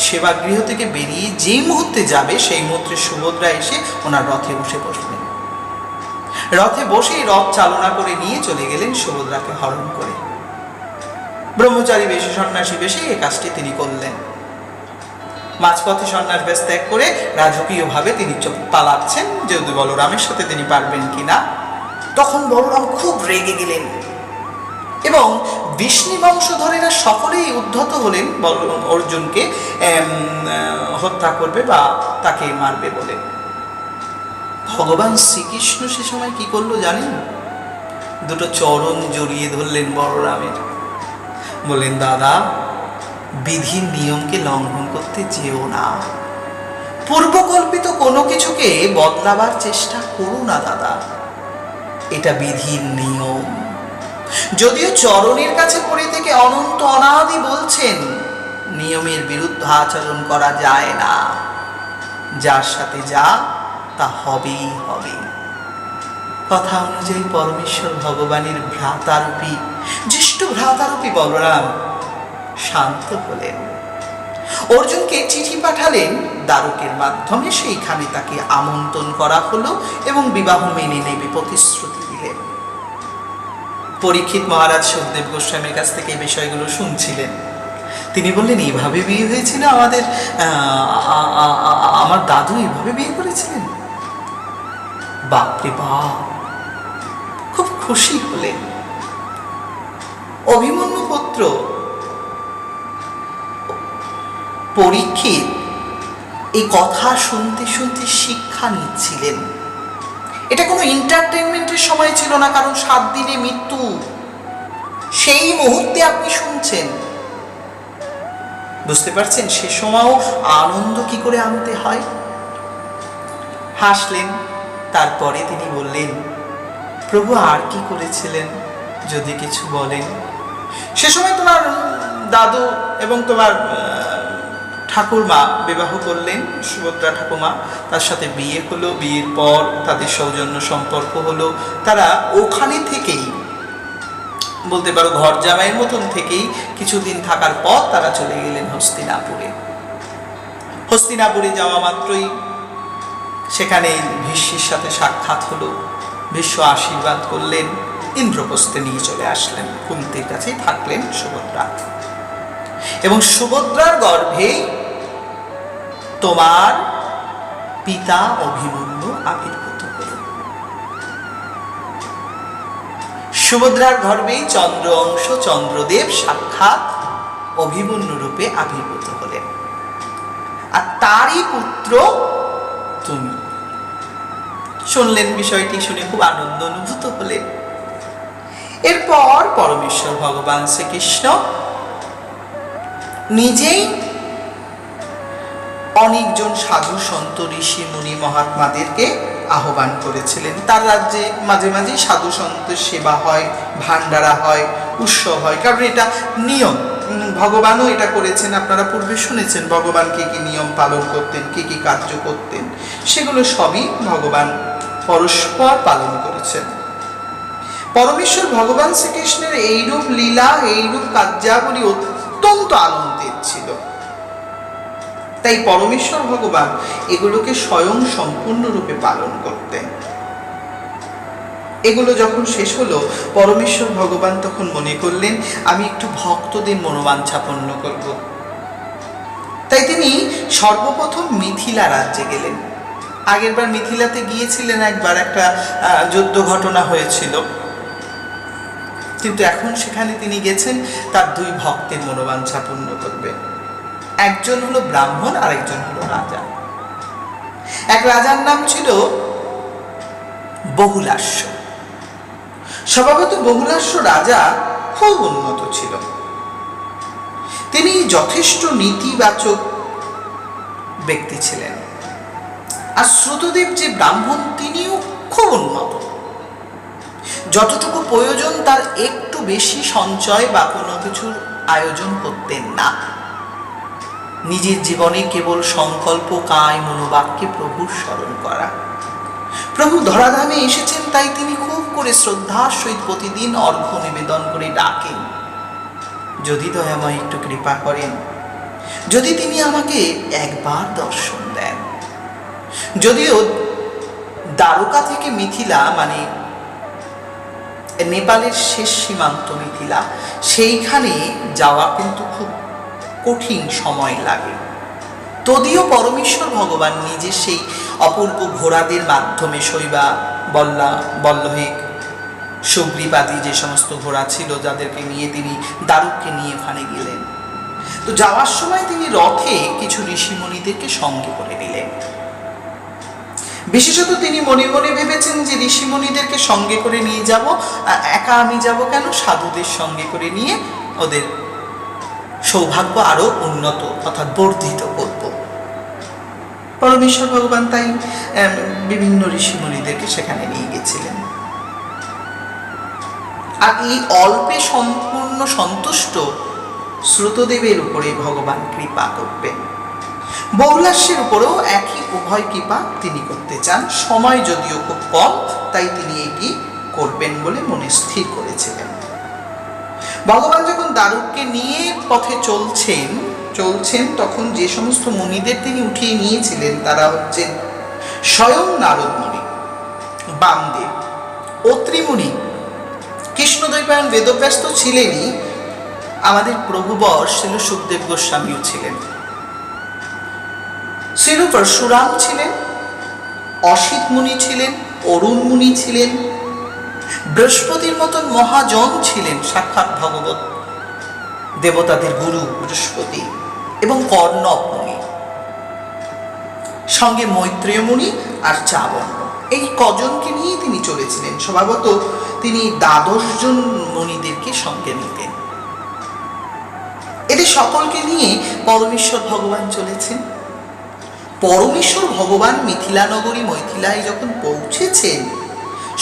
সেবাগৃহ থেকে বেরিয়ে যেই মুহূর্তে যাবে, সেই মুহূর্তে সুভদ্রা এসে ওনার রথে বসে বসলেন। রথে বসেই রথ চালনা করে নিয়ে চলে গেলেন সুভদ্রাকে হরণ করে। ব্রহ্মচারী বেশে, সন্ন্যাসী বেশে এই কাজটি তিনি করলেন। মাঝপথে সন্ন্যাস বেশ ত্যাগ করে রাজকীয় ভাবে তিনি পালাচ্ছেন, যেহেতু বলরামের সাথে তিনি পারবেন কিনা। তখন বলরাম খুব রেগে গেলেন এবং বিষ্ণু বংশধরেরা সকলেই উদ্ধত হলেন অর্জুনকে হত্যা করবে বা তাকে মারবে বলে। ভগবান শ্রীকৃষ্ণ সে সময় কি করলো জানেন? দুটো চরণ জড়িয়ে ধরলেন বলরামের, বললেন, দাদা, বিধির নিয়মকে লঙ্ঘন করতে যেও না, পূর্বকল্পিত কোনো কিছুকে বদলাবার চেষ্টা করো না দাদা, এটা বিধির নিয়ম। যদিও চরণের কাছে পড়ে থেকে অনন্ত অনাদি বলছেন, নিয়মের বিরুদ্ধে আচরণ করা যায় না, যার সাথে যা তা হবেই হবে। কথা অনুযায়ী পরমেশ্বর ভগবানের ভ্রাতারূপী, জ্যেষ্ঠ ভ্রাতারূপী বলরাম শান্ত হলেন। অর্জুনকে চিঠি পাঠালেন দ্বারকের মাধ্যমে, সেইখানে তাকে আমন্ত্রণ করা হলো এবং বিবাহ মেনে নেবে প্রতিশ্রুতি দিলেন। পরীক্ষিত মহারাজ সুখদেব গোস্বামীর কাছ থেকে এই বিষয়গুলো শুনছিলেন। তিনি বললেন, এইভাবে বিয়ে হয়েছিল আমাদের, আমার দাদু এইভাবে বিয়ে করেছিলেন। বাপরে বাপ, খুব খুশি হলেন। অভিমন্যু পুত্র পরীক্ষিত এই কথা শুনতে শুনতে শিক্ষা নিচ্ছিলেন। এটা কোনো এন্টারটেনমেন্টের সময় ছিল না, কারণ 7 দিনে মৃত্যু সেই মুহূর্তে আপনি শুনছেন। বুঝতে পারছেন সে সময়ও আনন্দ কি করে আনতে হয়। হাসলেন। তারপরে তিনি বললেন, প্রভু আর কি করেছিলেন যদি কিছু বলেন? সে সময় তোমার দাদু এবং তোমার ঠাকুরমা বিবাহ করলেন, সুভদ্রা ঠাকুমা, তার সাথে বিয়ে হলো। বিয়ের পর তাদের সৌজন্য সম্পর্ক হলো। তারা ওখানে থেকেই বলতে পারো ঘর জামাইয়ের মতন থেকেই কিছুদিন থাকার পর তারা চলে গেলেন হস্তিনাপুরে। হস্তিনাপুরে যাওয়া মাত্রই সেখানে ভীষ্মের সাথে সাক্ষাৎ হলো। ভীষ্ম আশীর্বাদ করলেন, ইন্দ্রপ্রস্থে নিয়ে চলে আসলেন। কুন্তির কাছেই থাকলেন সুভদ্রা, এবং সুভদ্রার গর্ভে তোমার পিতা অভিমন্যু আবির্ভূত হল। সুভদ্রার গর্ভেই চন্দ্র অংশ চন্দ্রদেব সাক্ষাৎ অভিমন্যু রূপে আবির্ভূত হলেন, আর তারই পুত্র তুমি। শুনলেন বিষয়টি, শুনে খুব আনন্দ অনুভূত হলেন। এরপর পরমেশ্বর ভগবান শ্রীকৃষ্ণ নিজেই অনেকজন সাধু সন্ত ঋষি মুনি মহাত্মাদেরকে আহ্বান করেছিলেন। তার রাজ্যে মাঝে মাঝে সাধু সন্তের সেবা হয়, ভান্ডারা হয়, উৎসব হয়, কারণ এটা নিয়ম। ভগবানও এটা করেছেন। আপনারা পূর্বে শুনেছেন ভগবান কি কি নিয়ম পালন করতেন, কি কি কার্য করতেন, সেগুলো সবই ভগবান পরস্পর পালন করেছেন। পরমেশ্বর ভগবান শ্রীকৃষ্ণের এইরূপ লীলা, এইরূপ কার্যাবলী অত্যন্ত আনন্দের ছিল। তাই পরমেশ্বর ভগবান এগুলোকে স্বয়ং সম্পূর্ণরূপে পালন করতেন। এগুলো যখন শেষ হলো, পরমেশ্বর ভগবান তখন মনে করলেন আমি একটু ভক্তদের মনোবাঞ্ছা পূর্ণ করব। তাই তিনি সর্বপ্রথম মিথিলা রাজ্যে গেলেন। আগেরবার মিথিলাতে গিয়েছিলেন, একবার একটা যুদ্ধ ঘটনা হয়েছিল, কিন্তু এখন সেখানে তিনি গেছেন তার 2 ভক্তের মনোবাঞ্ছা পূর্ণ করবেন। একজন হলো ব্রাহ্মণ, আর একজন হলো রাজা। এক রাজার নাম ছিল বহুলাস্য। স্বভাবত বহুলাস্য রাজা খুব উন্নত ছিল। তিনি যথেষ্ট নীতিবাচক ব্যক্তি ছিলেন। আর শ্রুতদেব যে ব্রাহ্মণ, তিনিও খুব উন্নত। যতটুকু প্রয়োজন তার একটু বেশি সঞ্চয় বা কোনো কিছুর আয়োজন করতেন না। নিজের জীবনে কেবল সংকল্প, কায় মনোবাক্যে প্রভুর স্মরণ করা। প্রভু ধরাধামে এসেছেন, তাই তিনি খুব করে শ্রদ্ধার সহিত প্রতিদিন অর্ঘ্য নিবেদন করে ডাকেন, যদি দয়াময় একটু কৃপা করেন, যদি তিনি আমাকে একবার দর্শন দেন। যদিও দ্বারকা থেকে মিথিলা, মানে নেপালের শেষ সীমান্ত মিথিলা, সেইখানে যাওয়া কিন্তু খুব কঠিন সময় লাগে। তদিও পরমেশ্বর ভগবান নিজে সেই অপূর্ব ঘোড়াদের মাধ্যমে শৈবা, বল্লহিক, সুগ্রীবাদী যে সমস্ত ঘোড়া ছিল, যাদেরকে নিয়ে তিনি দারুককে নিয়ে ওখানে গেলেন। তো যাওয়ার সময় তিনি রথে কিছু ঋষিমণিদেরকে সঙ্গে করে নিলেন। বিশেষত তিনি মনে মনে ভেবেছেন যে ঋষিমণিদেরকে সঙ্গে করে নিয়ে যাব, একা আমি যাব কেন, সাধুদের সঙ্গে করে নিয়ে ওদের সৌভাগ্য আরো উন্নত অর্থাৎ বর্ধিত করব। পরমেশ্বর ভগবান তাই বিভিন্ন ঋষিমণিদেরকে সেখানে নিয়ে গেছিলেন। আর এই অল্পে সম্পূর্ণ সন্তুষ্ট শ্রুতদেবের উপরে ভগবান কৃপা করবেন। বহুলাস্যের উপরেও একই উভয় কৃপা তিনি করতে চান। সময় যদিও খুব কম, তাই তিনি এটি করবেন বলে মনে স্থির করেছিলেন। ভগবান যখন দারুককে নিয়ে পথে চলছেন তখন যে সমস্ত মুনিদের তিনি উঠিয়ে নিয়েছিলেন তারা হচ্ছেন স্বয়ং নারদ মুনি, বামদেব, অত্রি মুনি, কৃষ্ণদ্বৈপায়ন বেদব্যাস তো ছিলেনই, আমাদের প্রভুবর শ্রীল সুখদেব গোস্বামীও ছিলেন, শ্রীল পরশুরাম ছিলেন, অসিত মুনি ছিলেন, অরুণ মুনি ছিলেন, বৃহস্পতির মতন মহাজন ছিলেন, সাক্ষাৎ ভগবত দেবতাদের গুরু বৃহস্পতি, এবং কর্ণব মুনি, সঙ্গে মৈত্রেয় মুনি আর চাবন্য, এই কজনকে নিয়েই তিনি চলেছিলেন। স্বভাবত তিনি 12 জন মুনিদেরকে সঙ্গে নিতেন। এদের সকলকে নিয়ে পরমেশ্বর ভগবান চলেছেন। পরমেশ্বর ভগবান মিথিলা নগরী মৈথিলায় যখন পৌঁছেছেন,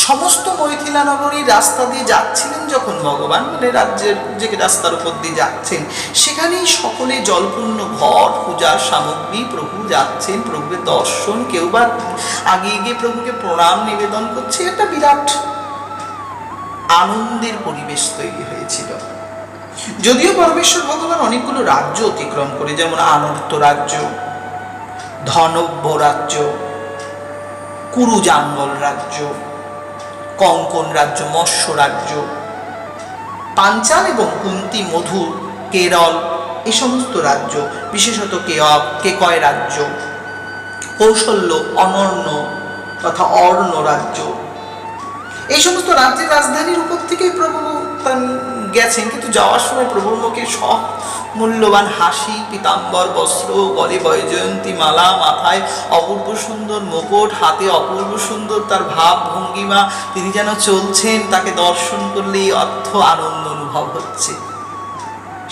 সমস্ত মৈথিলা নগরীর রাস্তা দিয়ে যাচ্ছিলেন যখন ভগবান, মানে রাজ্যের যে রাস্তার উপর দিয়ে যাচ্ছেন, সেখানেই সকলে জলপূর্ণ ঘট, পূজার সামগ্রী, প্রভু যাচ্ছেন, প্রভুর দর্শন, কেউ বা আগে গিয়ে প্রভুকে প্রণাম নিবেদন করছে। একটা বিরাট আনন্দের পরিবেশ তৈরি হয়েছিল। যদিও পরমেশ্বর ভগবান অনেকগুলো রাজ্য অতিক্রম করে, যেমন আনর্ত রাজ্য, ধনব্য রাজ্য, কুরুজাঙ্গল রাজ্য, কঙ্কন রাজ্য, মৎস্য রাজ্য, পাঞ্চাল এবং কুন্তি, মধুর, কেরল, এই সমস্ত রাজ্য, বিশেষত কেকয় রাজ্য, কৌশল্য, অনর্ণ তথা অর্ণ রাজ্য, এই সমস্ত রাজ্যের রাজধানীর উপর থেকে প্রভু গেছেন। কিন্তু যাওয়ার সময় প্রভুর মুখে সব মূল্যবান হাসি, পীতাম্বর বস্ত্র, গলে বৈজয়ন্তী মালা, মাথায় অপূর্ব সুন্দর মুকুট, হাতে অপূর্ব সুন্দর তার ভাব ভঙ্গিমা, তিনি যেন চলছেন, তাকে দর্শন করলে অর্থ আনন্দ অনুভব হচ্ছে।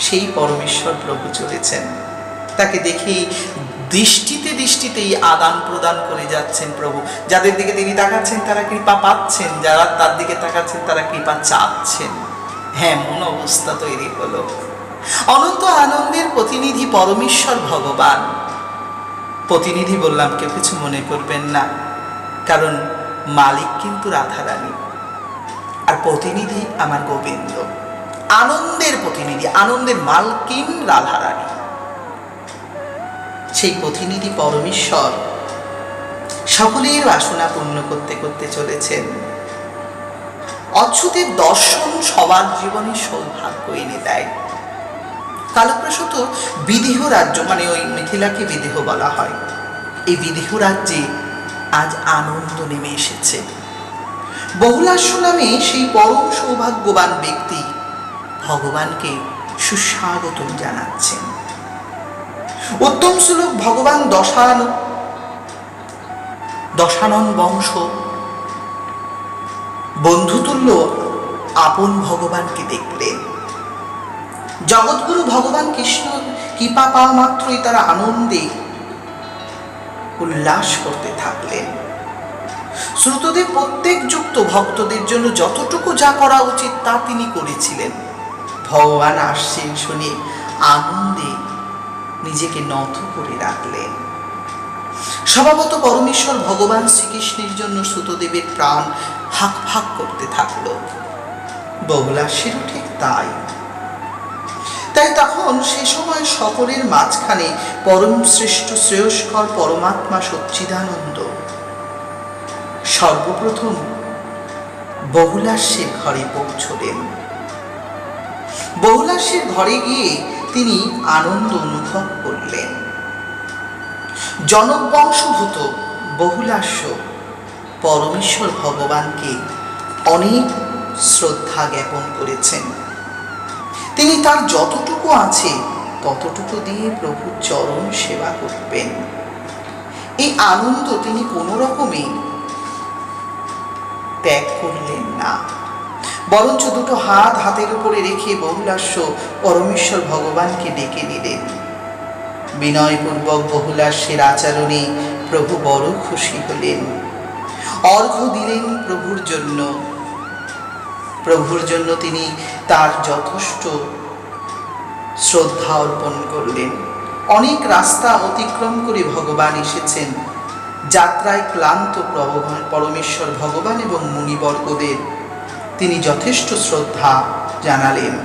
সেই পরমেশ্বর প্রভু চলেছেন, তাকে দেখেই দৃষ্টিতে দৃষ্টিতেই আদান প্রদান করে যাচ্ছেন প্রভু। যাদের দিকে তিনি তাকাচ্ছেন তারা কৃপা পাচ্ছেন, যারা তার দিকে তাকাচ্ছেন তারা কৃপা চাচ্ছেন। এমন অবস্থা তৈরি হলো। অনন্ত আনন্দের প্রতিনিধি পরমেশ্বর ভগবান। প্রতিনিধি বললাম, কেউ কিছু মনে করবেন না, কারণ মালিক কিন্তু রাধারানী, আর প্রতিনিধি আমার গোবিন্দ। আনন্দের প্রতিনিধি, আনন্দের মালকিন রাধারানী। সেই প্রতিনিধি পরমেশ্বর সকলের বাসনা পূর্ণ করতে করতে চলেছেন। অচ্যুতের দর্শন সবার জীবনে সৌভাগ্য এনে দেয়। কালপ্রসূত বিদেহ রাজ্য, মানে ওই মিথিলাকে বিদেহ বলা হয়, এই বিদেহ রাজ্যে আজ আনন্দ নেমে এসেছে। বহুলাস্য নামে সেই পরম সৌভাগ্যবান ব্যক্তি ভগবানকে সুস্বাগতম জানাচ্ছেন। উত্তম শ্লোক ভগবান দশানন বংশ বন্ধুতুল্য আপন ভগবানকে দেখলেন। জগৎগুরু ভগবান কৃষ্ণ কৃপা পাওয়া মাত্রই তারা আনন্দে উল্লাস করতে থাকলেন। শ্রুতদেব প্রত্যেক যুক্ত ভক্তদের জন্য যতটুকু যা করা উচিত তা তিনি করেছিলেন। ভগবান আসছেন শুনে আনন্দে নিজেকে নত করে রাখলেন। স্বভাবত পরমেশ্বর ভগবান শ্রীকৃষ্ণের জন্য শ্রুতদেবের প্রাণ হাঁক ফাঁক করতে থাকল। বহুলাস্যেরও ঠিক তাই। তখন সে সময় সকলের মাঝখানে পরম শ্রেষ্ঠ শ্রেয়স্কর পরমাত্মা সচ্চিদানন্দ সর্বপ্রথম বহুলাস্যের ঘরে পৌঁছলেন। বহুলাস্যের ঘরে গিয়ে তিনি আনন্দ অনুভব করলেন। জনবংশভূত বহুলাস্য পরমেশ্বর ভগবানকে অনেক শ্রদ্ধা জ্ঞাপন করেছেন। তিনি তার যতটুকু আছে ততটুকু দিয়ে প্রভুর চরণ সেবা করবেন। এই আনন্দ তিনি কোনো রকমে ত্যাগ করলেন না, বরঞ্চ দুটো হাত হাতের উপরে রেখে বহুলাস্য পরমেশ্বর ভগবানকে ডেকে নিলেন। বিনয়পূর্বক বহুলাস্যের আচরণে প্রভু বড় খুশি হলেন। অর্ঘ্য দিলেন প্রভুর জন্য। প্রভুর জন্য তিনি তার যথেষ্ট শ্রদ্ধা অর্পণ করলেন। অনেক রাস্তা অতিক্রম করে ভগবান এসেছেন। যাত্রায় ক্লান্ত পরমেশ্বর ভগবান এবং মুনিবর্গদের তিনি যথেষ্ট শ্রদ্ধা জানালেন।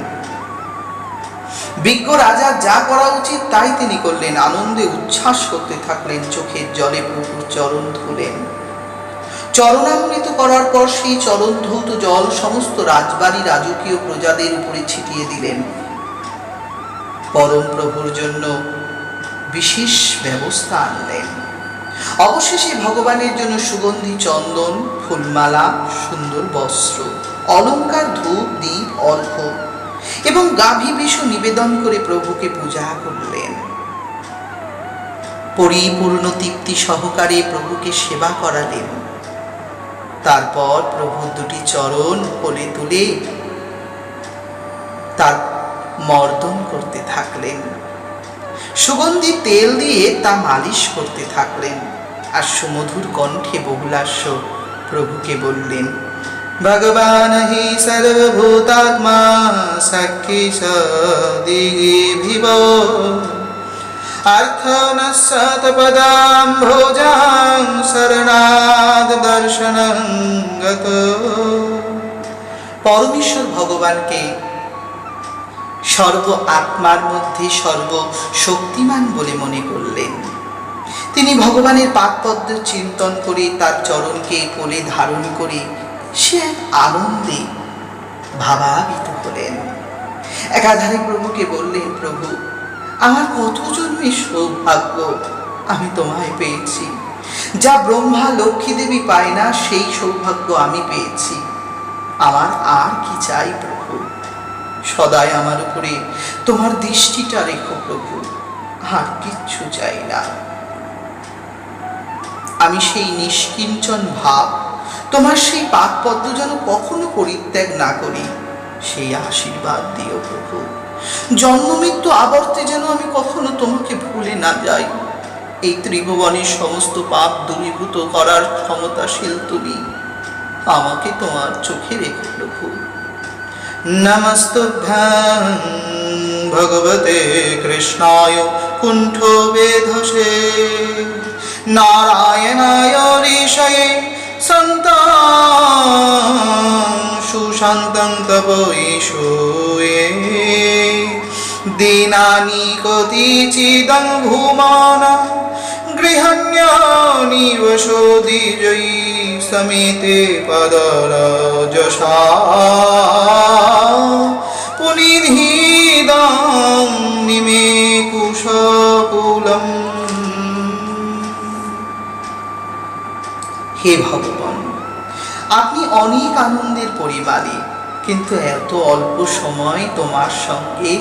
বিজ্ঞ রাজা যা করা উচিত তাই তিনি করলেন। আনন্দে উচ্ছ্বাস করতে থাকলেন, চোখের জলে প্রভুর চরণ ধুলেন। চরণামৃত করার পর সেই চরণধৌত জল সমস্ত রাজবাড়ি রাজকীয় প্রজাদের উপরে ছিটিয়ে দিলেন। পরম প্রভুর জন্য বিশেষ ব্যবস্থা আনলেন। অবশেষে ভগবানের জন্য সুগন্ধি চন্দন, ফুলমালা, সুন্দর বস্ত্র, অলঙ্কার, ধূপ, দীপ, অর্ঘ্য এবং গাভী বিষ নিবেদন করে প্রভুকে পূজা করলেন। পরিপূর্ণ তৃপ্তি সহকারে প্রভুকে সেবা করালেন। তারপর প্রভুর দুটি চরণ কোলে তুলে তার মর্দন করতে থাকলেন, সুগন্ধি তেল দিয়ে তা মালিশ করতে থাকলেন, আর সুমধুর কণ্ঠে বহুলাস্য প্রভুকে বললেন, ভগবান হি সর্বভূতাত্মা সাক্ষী সদিভিব অর্থনসৎপদাম্ভোজাং শরণাদ দর্শনং গত। পরমেশ্বর ভগবানকে সর্ব আত্মার মধ্যে সর্বশক্তিমান বলে মনে করলেন। তিনি ভগবানের পাদপদ্ম চিন্তন করে তার চরণকে কোলে ধারণ করে সে এক আনন্দে ভাবাবিত হলেন। একাধারে প্রভুকে বললেন, প্রভু, আমার কত জন্মের সৌভাগ্য আমি তোমায় পেয়েছি, যা ব্রহ্মা লক্ষ্মী দেবী পায় না সেই সৌভাগ্য আমি পেয়েছি। আমার আর কি চাই প্রভু? সদাই আমার উপরে তোমার দৃষ্টিটা রেখো প্রভু, আর কিচ্ছু চাই না। আমি সেই নিষ্কিঞ্চন ভাব, তোমার সেই পাদপদ্ম যেন কখনো পরিত্যাগ না করি, সেই আশীর্বাদ দিও প্রভু। জন্ম মৃত্যু আবর্তে যেন আমি কখনো তোমাকে ভুলে না যাই। এই ত্রিভুবনের সমস্ত পাপ দূরীভূত করার ক্ষমতাশীল তুমি, আমাকে তোমার চোখে রেখো প্রভু। নমস্তুভ্যং ভগবতে কৃষ্ণায় কুণ্ঠ বেধসে নারায়ণায় ঋষয়ে সন্তাং সুশান্তং তব ঈশোয়ে দীনানি কতিচিদং ভূমান গৃহণ্যানি বসোদিজয়ী সমেতে পদরাজসা পুনিধিদাং নিমে কুশকুলম। হে ভগবান, আপনি অনেক আনন্দের পরিমালী, কিন্তু এত অল্প সময় তোমার সঙ্গে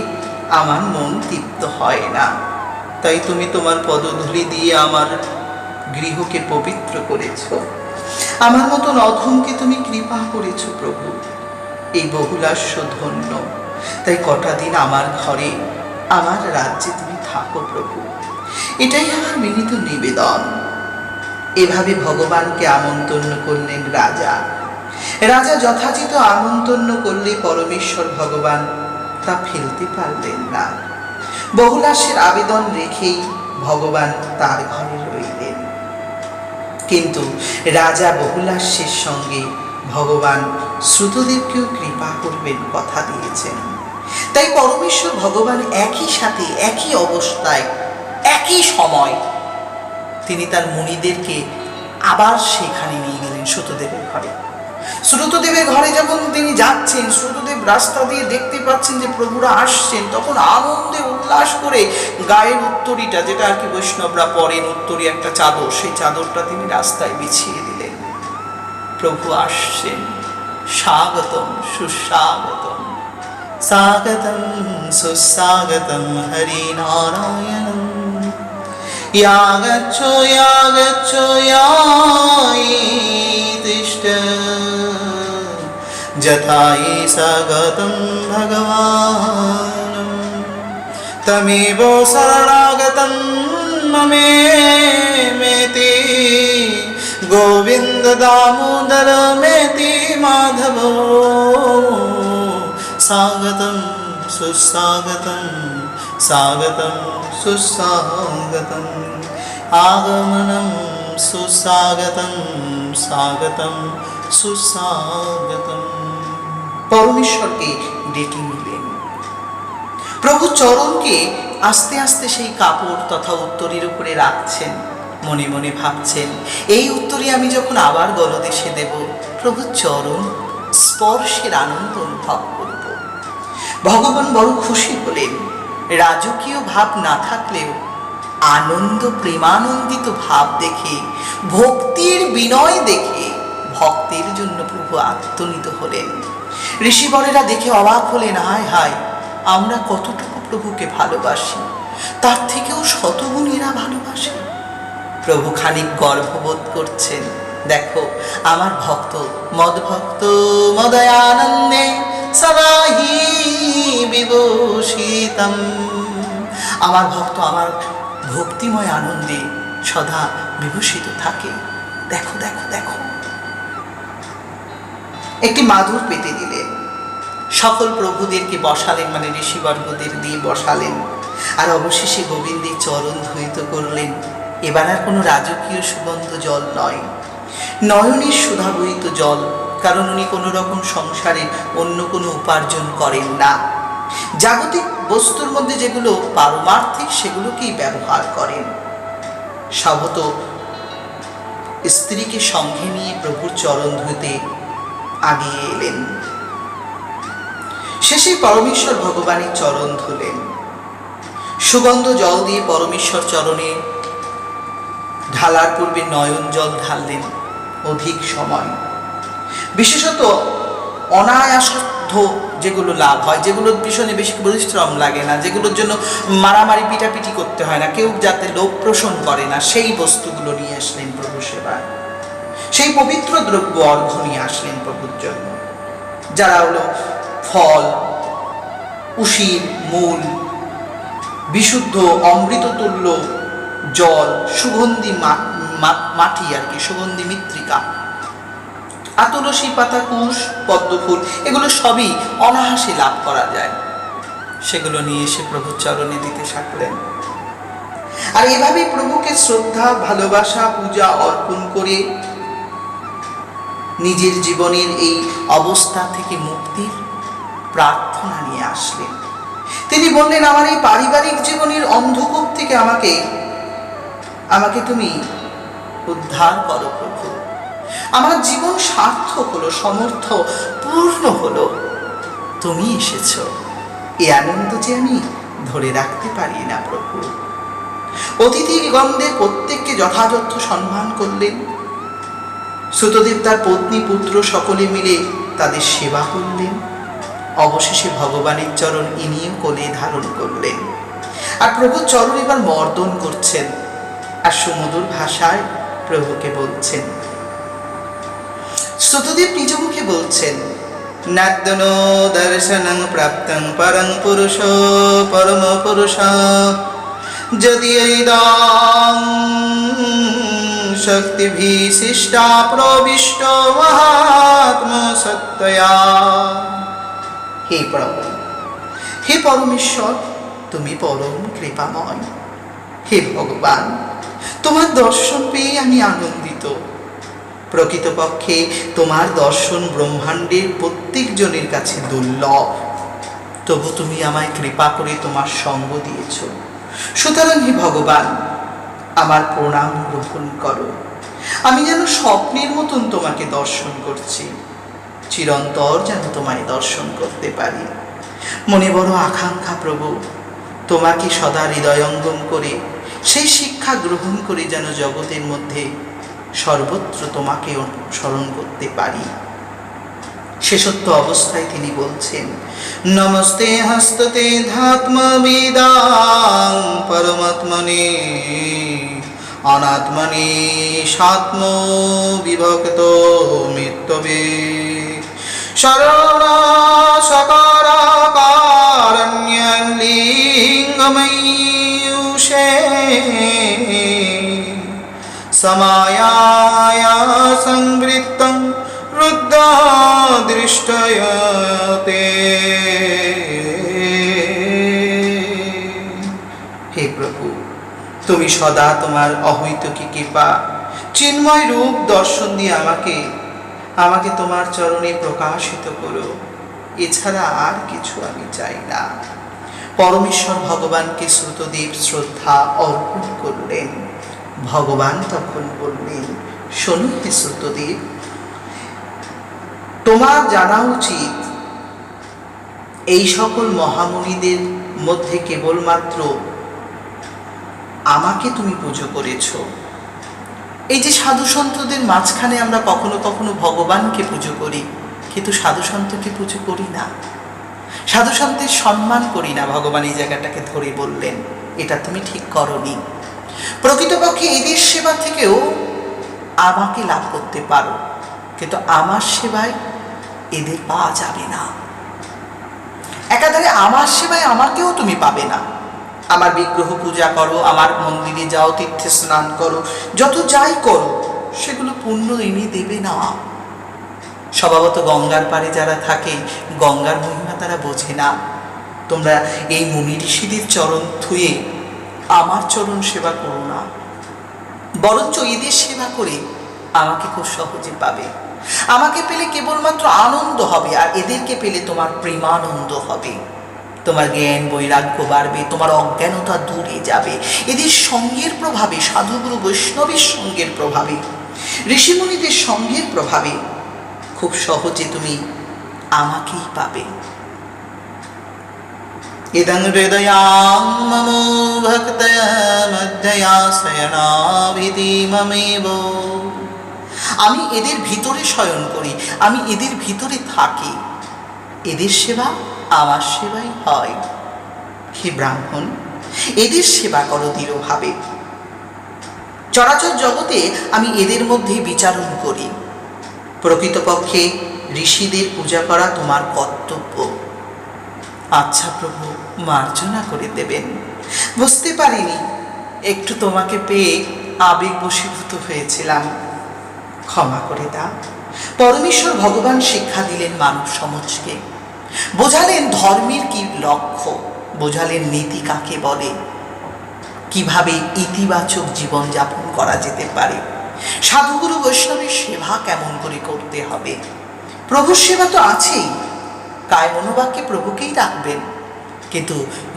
আমার মন তৃপ্ত হয় না। তাই তুমি তোমার পদধূলি দিয়ে আমার গৃহকে পবিত্র করেছ, আমার মতন অধমকে তুমি কৃপা করেছ প্রভু। এই বহুলাস্য ধন্য, তাই কটা দিন আমার ঘরে, আমার রাজ্যে তুমি থাকো প্রভু, এটাই আমার বিনীত নিবেদন। এভাবে ভগবানকে আমন্ত্রণ করলেন রাজা। রাজা যথাচিত আমন্ত্রণ করলে পরমেশ্বর ভগবান তা ফেলতে পারলেন না। বহুলাস্যের আবেদন রেখেই ভগবান তার ঘরে রইলেন। কিন্তু রাজা বহুলাস্যের সঙ্গে ভগবান শ্রুতদেবকেও কৃপা করবেন কথা দিয়েছেন। তাই পরমেশ্বর ভগবান একই সাথে, একই অবস্থায়, একই সময় তিনি তার মুনিদেরকে আবার সেখানে নিয়ে গেলেন শ্রুতদেবের ঘরে। শ্রুতদেবের ঘরে যখন তিনি যাচ্ছেন, শ্রুতদেব রাস্তা দিয়ে দেখতে পাচ্ছেন যে প্রভুরা আসছেন, তখন আনন্দে উল্লাস করে গায়ের উত্তরীটা, যেটা আর কি বৈষ্ণবরা পরেন, উত্তরী একটা চাদর, সেই চাদরটা তিনি রাস্তায় বিছিয়ে দিলেন। প্রভু আসছেন, স্বাগতম সুস্বাগতম, স্বাগতম সুস্বাগতম হরি নারায়ণ। यागच्छो यागच्छो यायितिष्ठ जथायि स्वागतं भगवान् तमेव शरणागतं ममेति गोविन्द दामोदर मेति माधवो स्वागतं सुस्वागतं स्वागतं सुस्वागतम् आगमनं सुस्वागतं स्वागतं सुस्वागतम्। পরমেশ্বরকে ডেকে নিলেন। প্রভু চরণকে আস্তে আস্তে সেই কাপড় তথা উত্তরীর উপরে রাখছেন। মনে মনে ভাবছেন, এই উত্তরে আমি যখন আবার গলদেশে দেব, প্রভুর চরণ স্পর্শের আনন্দ অনুভব করব। ভগবান বড় খুশি হলেন। রাজকীয় ভাব না থাকলেও আনন্দ, প্রেমানন্দিত ভাব দেখে, ভক্তির বিনয় দেখে ভক্তের জন্য প্রভু আত্মনীত হলেন। ঋষিবরেরা দেখে অবাক হলেন, হায় হায়, আমরা কতটুকু প্রভুকে ভালোবাসি, তার থেকেও শতগুণ এরা ভালোবাসে। প্রভু খানিক গর্ববোধ করছেন, দেখো আমার ভক্ত, মদভক্ত মদয়ানন্দে সদাহি বিভূষিতম। আমার ভক্ত আমার ভক্তিময় আনন্দে সদা বিভূষিত থাকে। দেখো দেখো দেখো। একটি মাদুর পেতে দিলেন, সকল প্রভুদেরকে বসালেন, মানে ঋষিবর্গদের দিয়ে বসালেন, আর অবশেষে গোবিন্দের চরণ ধৌত করলেন। এবার আর কোনো রাজকীয় সুগন্ধ জল নয়, নয়নের সুধাবহিত জল, কারণ উনি কোনো রকম সংসারে অন্য কোনো উপার্জন করেন না। জাগতিক বস্তুর মধ্যে যেগুলো পারমার্থিক সেগুলোকেই ব্যবহার করেন। স্বভাবত স্ত্রীকে সঙ্গে নিয়ে প্রভুর চরণ ধুতে আগিয়ে এলেন। শেষে পরমেশ্বর ভগবানের চরণ ধুলেন, সুগন্ধ জল দিয়ে পরমেশ্বর চরণে ঢালার পূর্বে নয়ন জল ঢাললেন অধিক সময়। বিশেষত অনায়াসাধ্য যেগুলো লাভ হয়, যেগুলোর পিছনে বেশি পরিশ্রম লাগে না, যেগুলোর জন্য মারামারি পিটাপিটি করতে হয় না, কেউ যাতে লোভ পোষণ করে না, সেই বস্তুগুলো নিয়ে আসলেন প্রভু সেবায়। সেই পবিত্র দ্রব্য অর্ঘ্য নিয়ে আসলেন প্রভুর জন্য, যারা হলো ফল, উশির মূল, বিশুদ্ধ অমৃততুল্য জল, সুগন্ধি মাটি আর কি, সুগন্ধি মৃত্তিকা, আতুলসী পাতা, কুশ, পদ্মফুল, এগুলো সবই অনায়াসে লাভ করা যায়। সেগুলো নিয়ে এসে প্রভুর চরণে দিতে থাকলেন। আর এভাবেই প্রভুকে শ্রদ্ধা, ভালোবাসা, পূজা অর্পণ করে নিজের জীবনের এই অবস্থা থেকে মুক্তির প্রার্থনা নিয়ে আসলেন। তিনি বললেন, আমার এই পারিবারিক জীবনের অন্ধকূপ থেকে আমাকে তুমি উদ্ধার করো প্রভু। আমার জীবন সার্থক হলো, সমর্থ পূর্ণ হলো, তুমি এসেছ। এই আনন্দ যে আমি ধরে রাখতে পারি না প্রভু। অতিথিগণদের প্রত্যেককে যথাযথ সম্মান করলেন। সুতদেব তার পত্নী, পুত্র সকলে মিলে তাদের সেবা করলেন। অবশেষে ভগবানের চরণ ইনিও কোলে ধারণ করলেন। আর প্রভুর চরণ এবার মর্দন করছেন, আর সুমধুর ভাষায় প্রভুকে বলছেন। সুতদেব নিজ মুখে বলছেন, নাদ্যন দর্শনং প্রাপ্তং পরং পুরুষ পরম পুরুষ যদি ইদং শক্তিভিশিষ্টা প্রবিষ্ট মহাত্মা সত্যয়া। হে প্রভু, হে পরমেশ্বর, তুমি পরম কৃপাময়। হে ভগবান, তোমার দর্শন পেয়ে আমি আনন্দিত। প্রকৃতপক্ষে তোমার দর্শন ব্রহ্মাণ্ডের প্রত্যেক জনের কাছে দুর্লভ, তবু তুমি আমায় কৃপা করে তোমার সঙ্গ দিয়েছ। সুতরাং হে ভগবান, আমার প্রণাম গ্রহণ করো। আমি যেন স্বপ্নের মতন তোমাকে দর্শন করছি, চিরন্তর যেন তোমায় দর্শন করতে পারি। মনে বড় আকাঙ্ক্ষা প্রভু, তোমাকে সদা হৃদয়ঙ্গম করে সেই শিক্ষা গ্রহণ করে যেন জগতের মধ্যে সর্বত্র তোমাকে অনুসরণ করতে পারি। শেষত্ব অবস্থায় তিনি বলছেন, নমস্তে হস্ততে ধাত্মবিদাং পরমাত্মনে অনাত্মনে সাত্ম বিভক্ত মৃত্যবে শরণ সকারাকারণ্যলিঙ্গময়ূষে সমায়ায়া সংবৃত্তং রুদ্ধ দৃষ্টয়তে। হে প্রভু, তুমি সদা তোমার অহৈতুকী কৃপা চিন্ময় রূপ দর্শন দিয়ে আমাকে তোমার চরণে প্রকাশিত করো। এছাড়া আর কিছু আমি চাই না। পরমেশ্বর ভগবানকে শ্রুতদেব শ্রদ্ধা অর্পণ করলেন। ভগবান তখন বললেন, শোনো হে সত্যদেব, তোমার জানা উচিত এই সকল মহামুনিদের মধ্যে কেবলমাত্র আমাকে তুমি পুজো করেছ। এই যে সাধু সন্তদের মাঝখানে আমরা কখনো কখনো ভগবানকে পুজো করি, কিন্তু সাধু সন্তকে পুজো করি না, সাধু সন্তের সম্মান করি না। ভগবান এই জায়গাটাকে ধরে বললেন, এটা তুমি ঠিক করনি। প্রকৃতপক্ষে এদের সেবা থেকেও আমাকে লাভ করতে পারো, কিন্তু আমার সেবায় এদের পাওয়া যাবে না। একাধারে আমার সেবায় আমাকেও তুমি পাবে না। আমার বিগ্রহ পূজা করো, আমার মন্দিরে যাও, তীর্থে স্নান করো, যত যাই করো, সেগুলো পুণ্য এনে দেবে না। স্বভাবত গঙ্গার পাড়ে যারা থাকে, গঙ্গার মহিমা তারা বোঝে না। তোমরা এই মুনি ঋষিদের চরণ ধুয়ে আমার চরণ সেবা করো না, বরঞ্চ এদের সেবা করে আমাকে খুব সহজে পাবে। আমাকে পেলে কেবলমাত্র আনন্দ হবে, আর এদেরকে পেলে তোমার প্রেমানন্দ হবে। তোমার জ্ঞান বৈরাগ্য বাড়বে, তোমার অজ্ঞানতা দূরে যাবে। এদের সঙ্গের প্রভাবে, সাধুগুরু বৈষ্ণবের সঙ্গের প্রভাবে, ঋষিমুনিদের সঙ্গের প্রভাবে খুব সহজে তুমি আমাকেই পাবে। ইদং হৃদয়াং মম ভক্তয়া মধ্যয়া শয়নাভিধি মমেব। আমি এদের ভিতরে শয়ন করি, আমি এদের ভিতরে থাকি, এদের সেবা আমার সেবাই হয়। হে ব্রাহ্মণ, এদের সেবা করো দৃঢ়ভাবে। চরাচর জগতে আমি এদের মধ্যে বিচারণ করি। প্রকৃতপক্ষে ঋষিদের পূজা করা তোমার কর্তব্য। আচ্ছা প্রভু, মার্জনা করে দেবেন। বুঝতে পারিনি, একটু তোমাকে পেয়ে আবেগ বশীভূত হয়েছিলাম, ক্ষমা করে দাও। পরমেশ্বর ভগবান শিক্ষা দিলেন মানব সমাজকে, বোঝালেন ধর্মের কি লক্ষ্য, বোঝালেন নীতি কাকে বলে, কিভাবে ইতিবাচক জীবন যাপন করা যেতে পারে, সাধুগুরু বৈষ্ণবের সেবা কেমন করে করতে হবে। প্রভুর সেবা তো আছেই, কায় মনোবাক্যে প্রভুকেই রাখবেন, কিন্তু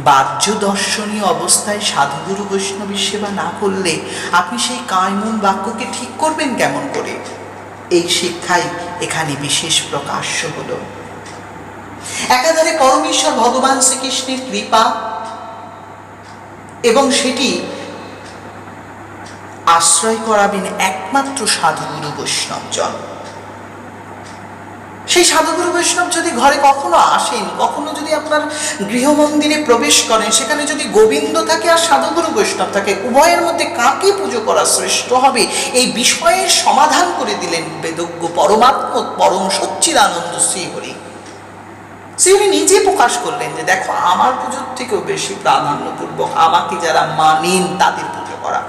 বাহ্য দর্শনীয় অবস্থায় সাধুগুরু বৈষ্ণবের সেবা না করলে আপনি সেই কায় মন বাক্যকে ঠিক করবেন কেমন করে? এই শিক্ষাই এখানে বিশেষ প্রকাশ্য হল। একাধারে পরমেশ্বর ভগবান শ্রীকৃষ্ণের কৃপা, এবং সেটি আশ্রয় করাবেন একমাত্র সাধুগুরু বৈষ্ণবজন। সেই সাধুগুরু বৈষ্ণব যদি ঘরে কখনো আসেন, কখনো যদি আপনার গৃহমন্দিরে প্রবেশ করেন, সেখানে যদি গোবিন্দ থাকে আর সাধুগুরু বৈষ্ণব থাকে, উভয়ের মধ্যে কাকে পুজো করা শ্রেষ্ঠ হবে, এই বিষয়ের সমাধান করে দিলেন বেদজ্ঞ পরমাত্ম পরম সচ্চিদানন্দ শ্রীহরি। শ্রীহরি নিজে প্রকাশ করলেন যে দেখো, আমার পুজোর থেকেও বেশি প্রাধান্যপূর্বক আমাকে যারা মানেন তাদের পুজো করা,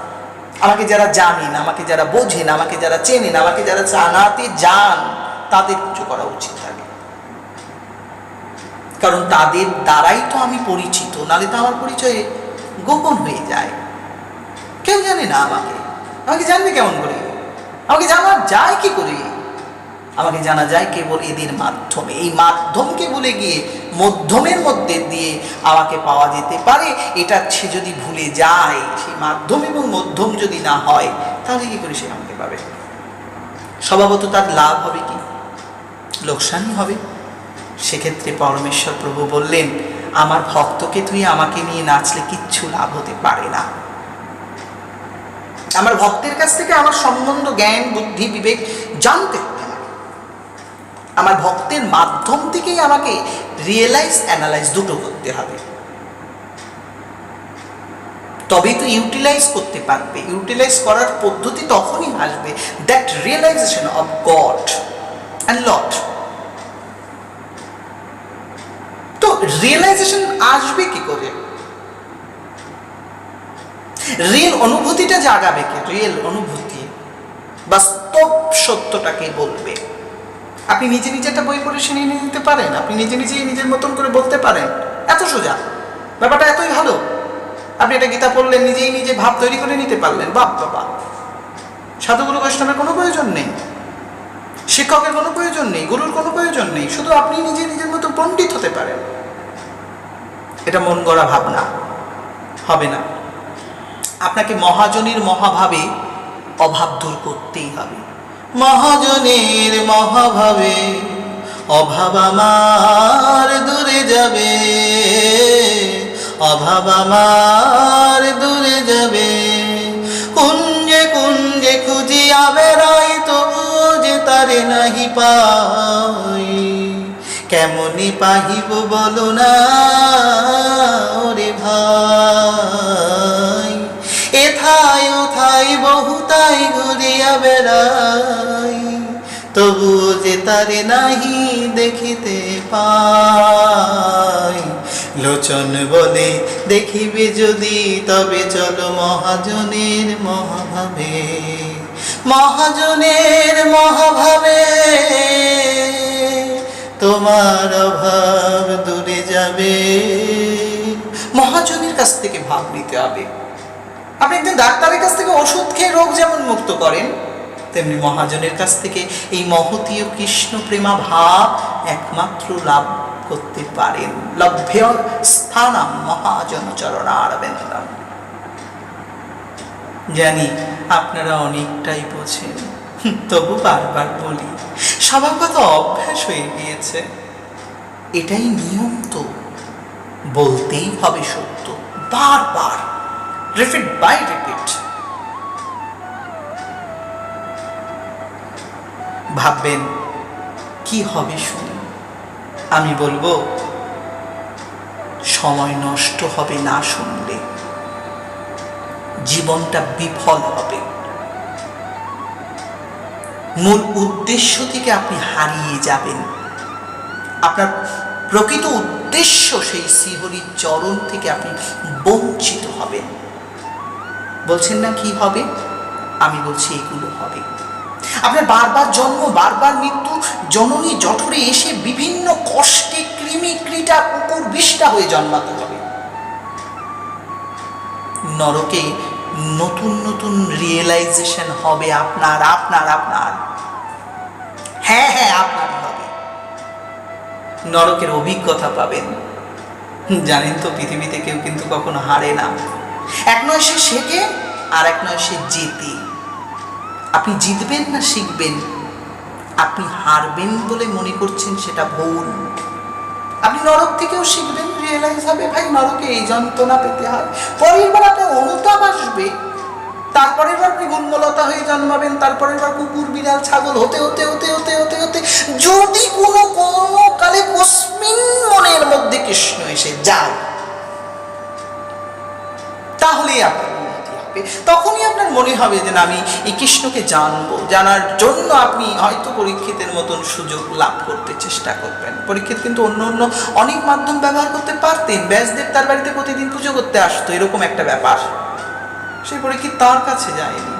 আমাকে যারা জানেন, আমাকে যারা বোঝেন, আমাকে যারা চেনেন, আমাকে যারা জানাতে যান, তাদের পুজো করা উচিত থাকে। কারণ তাদের দ্বারাই তো আমি পরিচিত, নালে তো আমার পরিচয় গোপন হয়ে যায়, কেউ জানে না আমাকে। আমাকে জানবে কেমন করে? আমাকে জানা যায় কি করে? আমাকে জানা যায় কেবল এদের মাধ্যমে। এই মাধ্যমকে বলে গিয়ে মধ্যমের মধ্যে দিয়ে আমাকে পাওয়া যেতে পারে, এটা সে যদি ভুলে যায়, সেই মাধ্যম এবং মধ্যম যদি না হয়, তাহলে কি করে সে আমাকে পাবে? স্বভাবত তার লাভ হবে কি? লোকসানই হবে। সেক্ষেত্রে পরমেশ্বর প্রভু বললেন, আমার ভক্তকে তুই আমাকে নিয়ে নাচলে কিচ্ছু লাভ হতে পারে না। আমার ভক্তের কাছ থেকে আমার সম্বন্ধ, জ্ঞান, বুদ্ধি, বিবেক জানতে হবে। আমার ভক্তের মাধ্যম থেকেই আমাকে রিয়েলাইজ, অ্যানালাইজ দুটো করতে হবে, তবেই তো ইউটিলাইজ করতে পারবে। ইউটিলাইজ করার পদ্ধতি তখনই আসবে, that realization of God and Lord. তো রিয়েলাইজেশন আসবে কি করে? রিয়েল অনুভূতিটা জাগাবে কে? রিয়েল অনুভূতি বাস্তব সত্যটাকে বলবে। আপনি নিজে নিজে একটা বই পড়ে শুনিয়ে নিতে পারেন, আপনি নিজে নিজেই নিজের মতন করে বলতে পারেন, এত সোজা, ব্যাপারটা এতই ভালো। আপনি একটা গীতা পড়লেন, নিজেই নিজে ভাব তৈরি করে নিতে পারলেন, বাপ বাবা। সাধুগুরু বৈষ্ণবের কোনো প্রয়োজন নেই, শিক্ষকের কোনো প্রয়োজন নেই, গুরুর কোনো প্রয়োজন নেই, শুধু আপনি নিজে নিজের মতো পণ্ডিত হতে পারেন। এটা মন গড়া ভাবনা, হবে না। আপনাকে মহাজনের মহাভাবে অভাব দূর করতেই হবে। মহাজনের মহাভাবে অভাব আমার দূরে যাবে, অভাব আমার দূরে যাবে। কুঞ্জে কুঞ্জে খুঁজিয়া বেড়াই, তবু যে তারে নাহি পাই। কেমনি পাহিব বলো না ওরে ভাই। এথায় ওথায় বহুতাই ঘুরিয়া বেড়াই, তবু যে তারে নাহি দেখিতে পাই। লোচন বলে দেখিবে যদি, তবে চলো মহাজনের মহাভাবে, মহাজনের মহাভাবে তোমার অভাব দূরে যাবে। মহাজনের কাছ থেকে ভাব নিতে হবে। আপনি একজন ডাক্তারের কাছ থেকে ওষুধ খেয়ে রোগ যেমন মুক্ত করেন, তেমনি মহাজনের কাছ থেকে এই মহতীয় কৃষ্ণ প্রেমা ভাব একমাত্র লাভ করতে পারেন। লভ্য স্থানম মহাজন চরণারবিন্দম। জানি আপনারা অনেকটাই বোঝেন, তবু বারবার বলি, স্বভাবগত অভ্যাস হয়ে গিয়েছে। এটাই নিয়ম, তো বলতেই হবে সত্য, বারবার, রিপিট বাই রিপিট। ভাববেন কি হবে শুনুন। আমি বলবো সময় নষ্ট হবে না শুনলে, জীবনটা বিফল হবে। মূল উদ্দেশ্য থেকে আপনি হারিয়ে যাবেন। আপনার প্রকৃত উদ্দেশ্য সেই শ্রীহরির চরণ থেকে আপনি বঞ্চিত হবেন। বলছেন না কি হবে? আমি বলছি এগুলো হবে। আপনার বারবার জন্ম, বারবার মৃত্যু, জননী জঠরে এসে বিভিন্ন কষ্টে কৃমি কীটা কুকুর বিষ্ঠা হয়ে জন্মাতে হবে। নরকে নতুন নতুন রিয়েলাইজেশন হবে আপনার আপনার আপনার হ্যাঁ হ্যাঁ আপনার হবে। নরকের অভিজ্ঞতা পাবেন। জানেন তো, পৃথিবীতে কেউ কিন্তু কখনো হারে না। এক নয় সে শেখে, আর এক নয় সে জেতে। আপনি জিতবেন না শিখবেন, আপনি হারবেন বলে মনে করছেন সেটা ভুল। আপনি নরক থেকেও শিখবেন, রিয়েলাইজ হবে ভাই নরকে এই যন্ত্রণা পেতে হয়। পরের বার আপনার অনুতাপ আসবে, তারপরের বার আপনি গুণমলতা হয়ে জন্মাবেন, তারপরের বার কুকুর বিড়াল ছাগল হতে হতে হতে হতে হতে হতে যদি কোনো কালে কস্মিন মনের মধ্যে কৃষ্ণ এসে যায়, তাহলেই আপনার উন্নতি হবে। তখনই আপনার মনে হবে যে আমি এই কৃষ্ণকে জানবো। জানার জন্য আপনি হয়তো পরীক্ষিতের মতন সুযোগ লাভ করতে চেষ্টা করবেন। পরীক্ষিত কিন্তু অন্য অন্য অনেক মাধ্যম ব্যবহার করতে পারতেন। ব্যাসদেব তার বাড়িতে প্রতিদিন পুজো করতে আসতো, এরকম একটা ব্যাপার। সেই পরীক্ষিত তার কাছে যায়নি।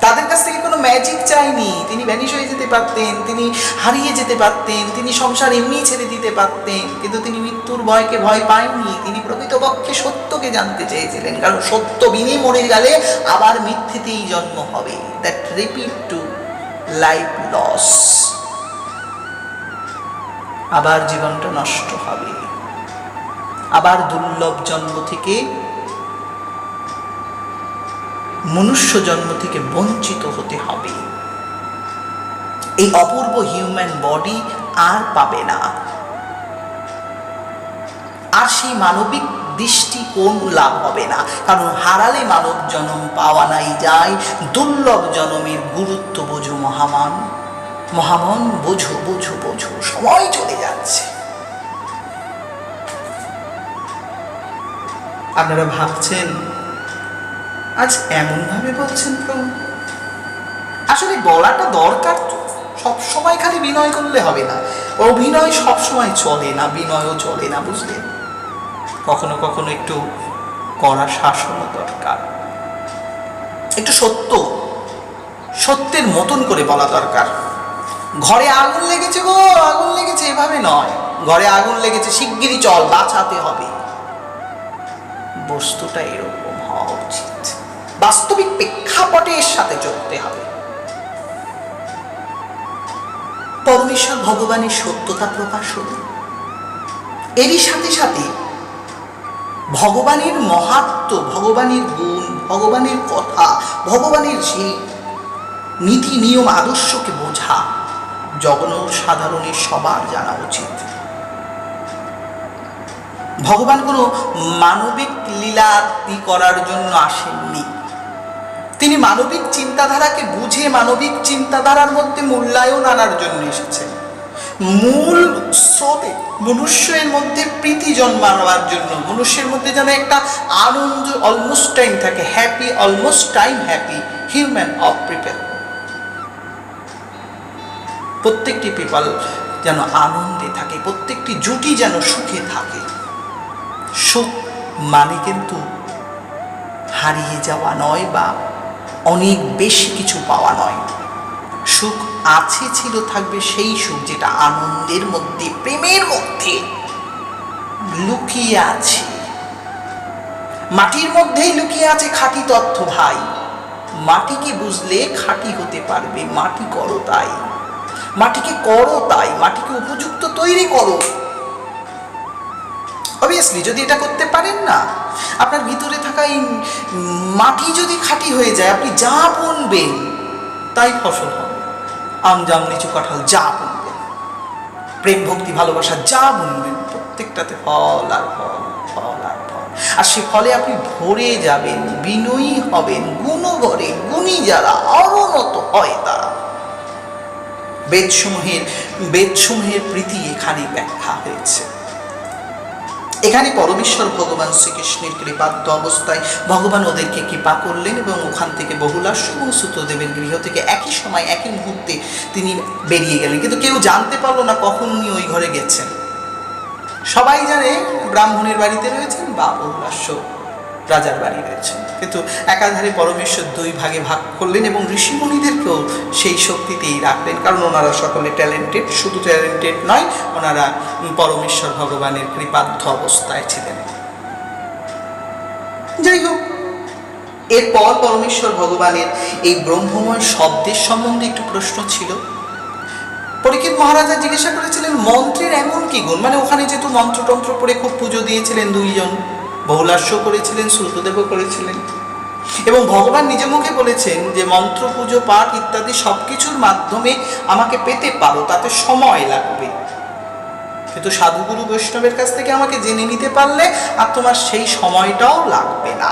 তাদের কাছ থেকে কোনো ম্যাজিক চাইনি। তিনি ভ্যানিশ হয়ে যেতে পারতেন, তিনি হারিয়ে যেতে পারতেন, তিনি সংসার এমনি ছেড়ে দিতে পারতেন, কিন্তু তিনি মৃত্যুর ভয়কে ভয় পায়নি। তিনি প্রকৃতপক্ষে সত্যকে জানতে চেয়েছিলেন, কারণ সত্য বিনে মরে গেলে আবার মিথ্যেতেই জন্ম হবে। That repeat to life loss, আবার জীবনটা নষ্ট হবে, আবার দুর্লভ জন্ম থেকে, মনুষ্য জন্ম থেকে বঞ্চিত হতে হবে। এই অপূর্ব হিউম্যান বডি আর পাবে না। আর সেই মানবিক দৃষ্টিকোণ লাভ হবে না, কারণ হারালে মানব জন্ম পাওয়া নাই যায়। দুর্লভ জন্মের গুরুত্ব বোঝো মহামান, মহামন বোঝো বোঝো বোঝো, সময় চলে যাচ্ছে। আপনারা ভাবছেন আজ এমন ভাবে বলছেন প্রভু, আসলে বলাটা দরকার তো। সবসময় খালি বিনয় করলে হবে না, অভিনয় সবসময় চলে না, বিনয়ও চলে না, বুঝলেন? কখনো কখনো একটু কড়া শাসনও দরকার, একটু সত্যের মতন করে বলা দরকার। ঘরে আগুন লেগেছে গো, আগুন লেগেছে, এভাবে নয়। ঘরে আগুন লেগেছে, শিগগিরই চল, বাঁচাতে হবে। বস্তুটা এরকম হওয়া উচিত, বাস্তবিক প্রেক্ষাপটের সাথে চলতে হবে। পরমেশ্বর ভগবানের সত্যতা প্রকাশ হল, এরই সাথে সাথে ভগবানের মাহাত্ম্য, ভগবানের গুণ, ভগবানের কথা, ভগবানের সেই নীতি নিয়ম আদর্শকে বোঝা জনসাধারণের সবার জানা উচিত। ভগবান কোনো মানবিক লীলাদি করার জন্য আসেননি। তিনি মানবিক চিন্তাধারাকে বুঝে মানবিক চিন্তাধারার মধ্যে মূল্যায়ন আনার জন্য এসেছেন। মূল স্রোতে মনুষ্যের মধ্যে প্রীতি জন্মানোর জন্য, মনুষ্যের মধ্যে যেন একটা আনন্দ অলমোস্ট টাইম থাকে, happy almost time happy human of people. প্রত্যেকটি পিপল যেন আনন্দে থাকে, প্রত্যেকটি জুটি যেন সুখে থাকে। সুখ মানে কিন্তু হারিয়ে যাওয়া নয় বা অনেক বেশি কিছু পাওয়া নয়। সুখ আছে, ছিল, থাকবে সেই সুখ যেটা আনন্দের মধ্যে, প্রেমের মধ্যে লুকিয়ে আছে। মাটির মধ্যেই লুকিয়ে আছে খাঁটি তথ্য ভাই। মাটিকে বুঝলে খাঁটি হতে পারবে। মাটি করো তাই, মাটিকে করো তাই, মাটিকে উপযুক্ত তৈরি করো। অবভিয়াসলি যদি এটা করতে পারেন না, আপনার ভিতরে থাকা এই মাটি যদি খাঁটি হয়ে যায়, আপনি যা বুনবেন তাই ফসল হবে। আম, জাম, লিচু, কাঁঠাল যা বুনবেন, প্রেম, ভক্তি, ভালোবাসা যা বুনবেন, প্রত্যেকটাতে ফল আর ফল, ফল আর ফল। আর সে ফলে আপনি ভরে যাবেন, বিনয়ী হবেন, গুণগরে গুণী যারা অবনত হয় তারা। বেদসমূহের প্রীতি এখানে ব্যাখ্যা হয়েছে। এখানে পরমেশ্বর ভগবান শ্রীকৃষ্ণের কৃপাদ্য অবস্থায় ভগবান ওদেরকে কৃপা করলেন এবং ওখান থেকে বহুলাস্য এবং সুতদেবের গৃহ থেকে একই সময় একই মুহূর্তে তিনি বেরিয়ে গেলেন। কিন্তু কেউ জানতে পারলো না কখন উনি ওই ঘরে গেছেন। সবাই জানে ব্রাহ্মণের বাড়িতে রয়েছেন বা বহুলাস্য রাজার বাড়ি রয়েছেন, কিন্তু একাধারে পরমেশ্বর দুই ভাগে ভাগ করলেন এবং ঋষিমুনিদেরকেও সেই শক্তিতেই রাখলেন, কারণ ওনারা সকলে ট্যালেন্টেড। শুধু ট্যালেন্টেড নয়, ওনারা পরমেশ্বর ভগবানের কৃপাদ্ধ অবস্থায় ছিলেন। যাই হোক, এরপর পরমেশ্বর ভগবানের এই ব্রহ্মময় শব্দের সম্বন্ধে একটু প্রশ্ন ছিল। পরীক্ষিত মহারাজা জিজ্ঞাসা করেছিলেন মন্ত্রের এমন কি গুণ, মানে ওখানে যেহেতু মন্ত্রতন্ত্র পড়ে খুব পুজো দিয়েছিলেন দুইজন, বহুলাস্য করেছিলেন, শ্রুতদেবও করেছিলেন, এবং ভগবান নিজে মুখে বলেছেন যে মন্ত্র, পুজো, পাঠ ইত্যাদি সবকিছুর মাধ্যমে আমাকে পেতে পারো, তাতে সময় লাগবে, কিন্তু সাধুগুরু বৈষ্ণবের কাছ থেকে আমাকে জেনে নিতে পারলে আর তোমার সেই সময়টাও লাগবে না।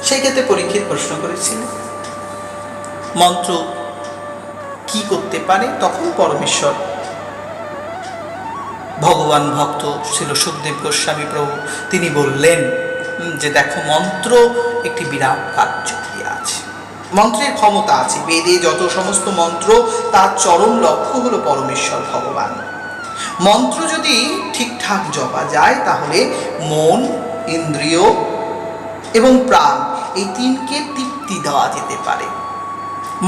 সেই ক্ষেত্রে পরীক্ষিত প্রশ্ন করেছিলেন মন্ত্র কি করতে পারে। তখন পরমেশ্বর ভগবান ভক্ত ছিল সুখদেব গোস্বামী প্রভু, তিনি বললেন যে দেখো, মন্ত্র একটি বিরাট কার্য আছে, মন্ত্রের ক্ষমতা আছে। বেদে যত সমস্ত মন্ত্র, তার চরম লক্ষ্য হলো পরমেশ্বর ভগবান। মন্ত্র যদি ঠিকঠাক জপা যায় তাহলে মন, ইন্দ্রিয় এবং প্রাণ এই তিনকে তৃপ্তি দেওয়া যেতে পারে।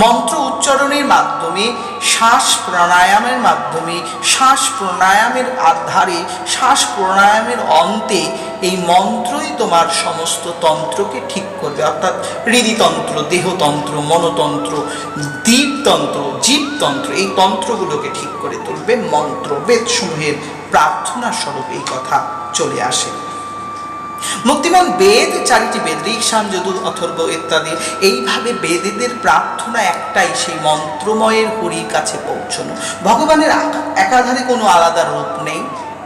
মন্ত্র উচ্চারণের মাধ্যমে, শ্বাস প্রাণায়ামের মাধ্যমে, শ্বাস প্রাণায়ামের আধারে, শ্বাস প্রাণায়ামের অন্তে এই মন্ত্রই তোমার সমস্ত তন্ত্রকে ঠিক করবে, অর্থাৎ হৃদিতন্ত্র, দেহতন্ত্র, মনোতন্ত্র, দীপতন্ত্র, জীবতন্ত্র, এই তন্ত্রগুলোকে ঠিক করে তুলবে মন্ত্র। বেদসমূহের প্রার্থনা স্বরূপ এই কথা চলে আসে। মুক্তিমান বেদ, চারিটি বেদ, ঋক, সাম, যজু, অথর্ব ইত্যাদি, এইভাবে বেদেদের প্রার্থনা একটাই, সেই মন্ত্রময়ের হরির কাছে পৌঁছানো। ভগবানের একাধারে কোনো আলাদা রূপ নেই,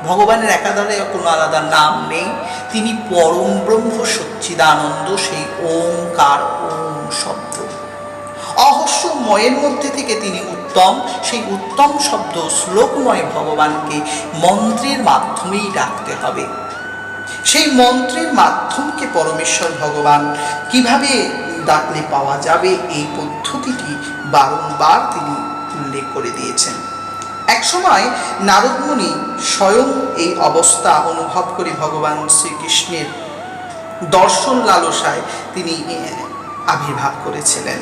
ভগবানের একাধারে কোনো আলাদা নাম নেই। তিনি পরম ব্রহ্ম সচ্চিদানন্দ, সেই ওঙ্কার, ওম শব্দ। অহস্যময়ের মধ্যে থেকে তিনি উত্তম, সেই উত্তম শব্দ শ্লোকময় ভগবানকে মন্ত্রের মাধ্যমেই ডাকতে হবে। সেই মন্ত্রের মাধ্যমকে পরমেশ্বর ভগবান কিভাবে ডাকলে পাওয়া যাবে, এই পদ্ধতিটি বারংবার তিনি উল্লেখ করে দিয়েছেন। একসময় নারদ মুনি স্বয়ং এই অবস্থা অনুভব করে ভগবান শ্রীকৃষ্ণের দর্শন লালসায় তিনি আবির্ভাব করেছিলেন।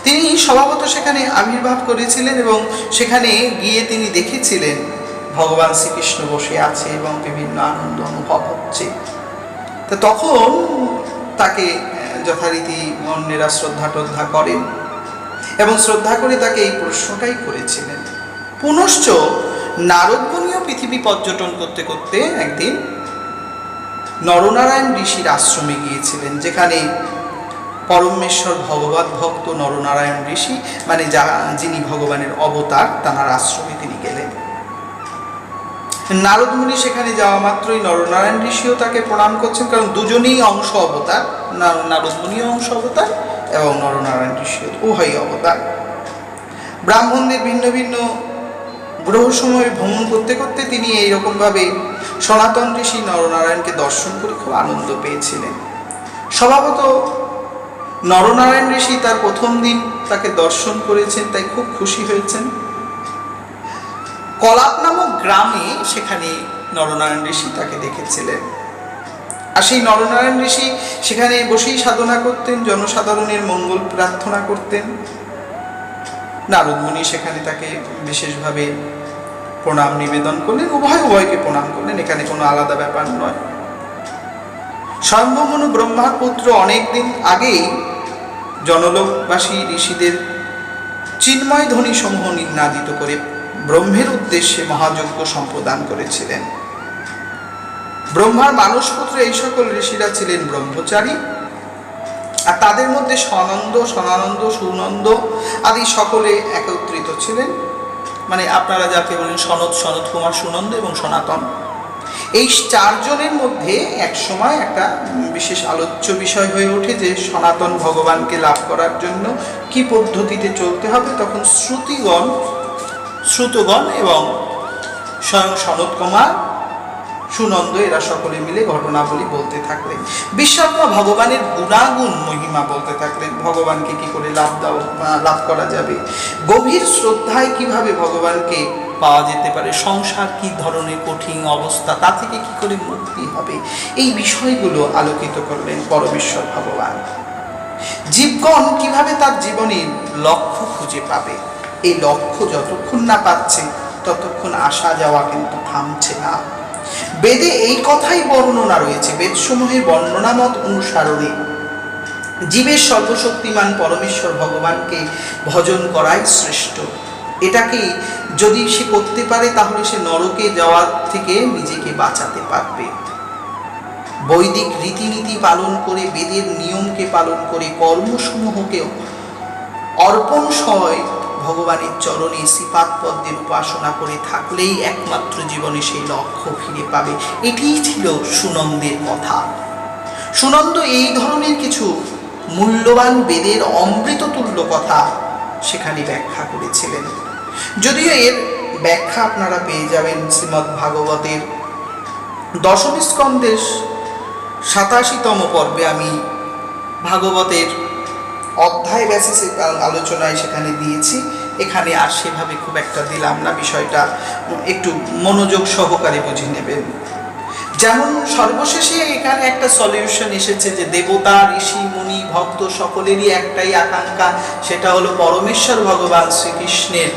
তিনি স্বভাবত সেখানে আবির্ভাব করেছিলেন এবং সেখানে গিয়ে তিনি দেখেছিলেন ভগবান শ্রীকৃষ্ণ বসে আছে এবং বিভিন্ন আনন্দ অনুভব হচ্ছে। তো তখন তাকে যথারীতি অন্যেরা শ্রদ্ধা টদ্ধা করেন এবং শ্রদ্ধা করে তাকে এই প্রশ্নটাই করেছিলেন, পুনশ্চ নারদমুনিও পৃথিবী পর্যটন করতে করতে একদিন নরনারায়ণ ঋষির আশ্রমে গিয়েছিলেন, যেখানে পরমেশ্বর ভগবত ভক্ত নরনারায়ণ ঋষি, মানে যিনি ভগবানের অবতার, তাঁর আশ্রমে তিনি গেলেন। নারদমুনি সেখানে যাওয়া মাত্রই নরনারায়ণ ঋষিও তাকে প্রণাম করছেন, কারণ দুজনেই অংশ অবতার, নারদমুনিও অংশ অবতার এবং নরনারায়ণ ঋষিও উভয়ই অবতার। ব্রাহ্মণদের ভিন্ন ভিন্ন গ্রহ সময়ে ভ্রমণ করতে করতে তিনি এইরকমভাবে সনাতন ঋষি নরনারায়ণকে দর্শন করে খুব আনন্দ পেয়েছিলেন। স্বভাবত নরনারায়ণ ঋষি তার প্রথম দিন তাকে দর্শন করেছেন, তাই খুব খুশি হয়েছেন। কলাপ নামক গ্রামে সেখানে নরনারায়ণ ঋষি তাকে দেখেছিলেন। আর সেই নরনারায়ণ ঋষি সেখানে বসেই সাধনা করতেন, জনসাধারণের মঙ্গল প্রার্থনা করতেন। নারদমুনি সেখানে তাকে বিশেষভাবে প্রণাম নিবেদন করলেন, উভয়কে প্রণাম করলেন, এখানে কোনো আলাদা ব্যাপার নয়। স্বয়ম্ভু মনু ব্রহ্মার পুত্র অনেকদিন আগেই জনলোকবাসী ঋষিদের চিন্ময় ধ্বনি সমূহ নিনাদিত করে ব্রহ্মের উদ্দেশ্যে মহাযজ্ঞ সম্প্রদান করেছিলেন। ব্রহ্মার মানসপুত্র এই সকল ঋষিরা ছিলেন ব্রহ্মচারী, আর তাদের মধ্যে সনন্দ, সনানন্দ, সুনন্দ আদি সকলে একত্রিত ছিলেন। মানে আপনারা যাকে বলেন সনৎ, সনত কুমার, সুনন্দ এবং সনাতন, এই চারজনের মধ্যে এক সময় একটা বিশেষ আলোচ্য বিষয় হয়ে ওঠে যে সনাতন ভগবানকে লাভ করার জন্য কি পদ্ধতিতে চলতে হবে। তখন শ্রুতগণ এবং স্বয়ং সনত কুমার, সুনন্দ এরা সকলে মিলে ঘটনাবলী বলতে থাকলেন। বিশ্বাত্মা ভগবানের গুণাগুণ মহিমা বলতে থাকলেন, ভগবানকে কি করে লাভ করা যাবে, গভীর শ্রদ্ধায় কিভাবে ভগবানকে পাওয়া যেতে পারে, সংসার কি ধরনের কঠিন অবস্থা, তা থেকে কি করে মুক্তি হবে, এই বিষয়গুলো আলোকিত করলেন পরমেশ্বর ভগবান। জীবগণ কিভাবে তার জীবনের লক্ষ্য খুঁজে পাবে, এই লক্ষ্য যতক্ষণ না পাচ্ছে ততক্ষণ আসা যাওয়া কিন্তু থামছে না। বেদে এই কথাই বর্ণনা রয়েছে, বেদসমূহের বর্ণনামত অনুসারে জীবের সর্বশক্তিমান পরমেশ্বর ভগবানকে ভজন করাই শ্রেষ্ঠ। এটাকে যদি সে করতে পারে তাহলে সে নরকে যাওয়ার থেকে নিজেকে বাঁচাতে পারবে। বৈদিক রীতিনীতি পালন করে, বেদের নিয়মকে পালন করে, কর্মসমূহকে অর্পণ সয় ভগবানের চরণে শ্রীপাদ পদ্মের উপাসনা করে থাকলেই একমাত্র জীবনে সেই লক্ষ্য ফিরে পাবে। এটিই ছিল সুনন্দের কথা। সুনন্দ এই ধরনের কিছু মূল্যবান বেদের অমৃততুল্য কথা সেখানে ব্যাখ্যা করেছিলেন। যদিও এর ব্যাখ্যা আপনারা পেয়ে যাবেন শ্রীমদ্ ভাগবতের দশম স্কন্ধের 87তম পর্বে। আমি ভাগবতের অধ্যায় বেসিসে আলোচনায় সেখানে দিয়েছি, এখানে আর সেভাবে খুব একটা দিলাম না, বিষয়টা একটু মনোযোগ সহকারে বুঝে নেবেন। যেমন সর্বশেষে এখানে একটা সলিউশন এসেছে যে দেবতা, ঋষি, মুনি, ভক্ত সকলেরই একটাই আকাঙ্ক্ষা, সেটা হলো পরমেশ্বর ভগবান শ্রীকৃষ্ণের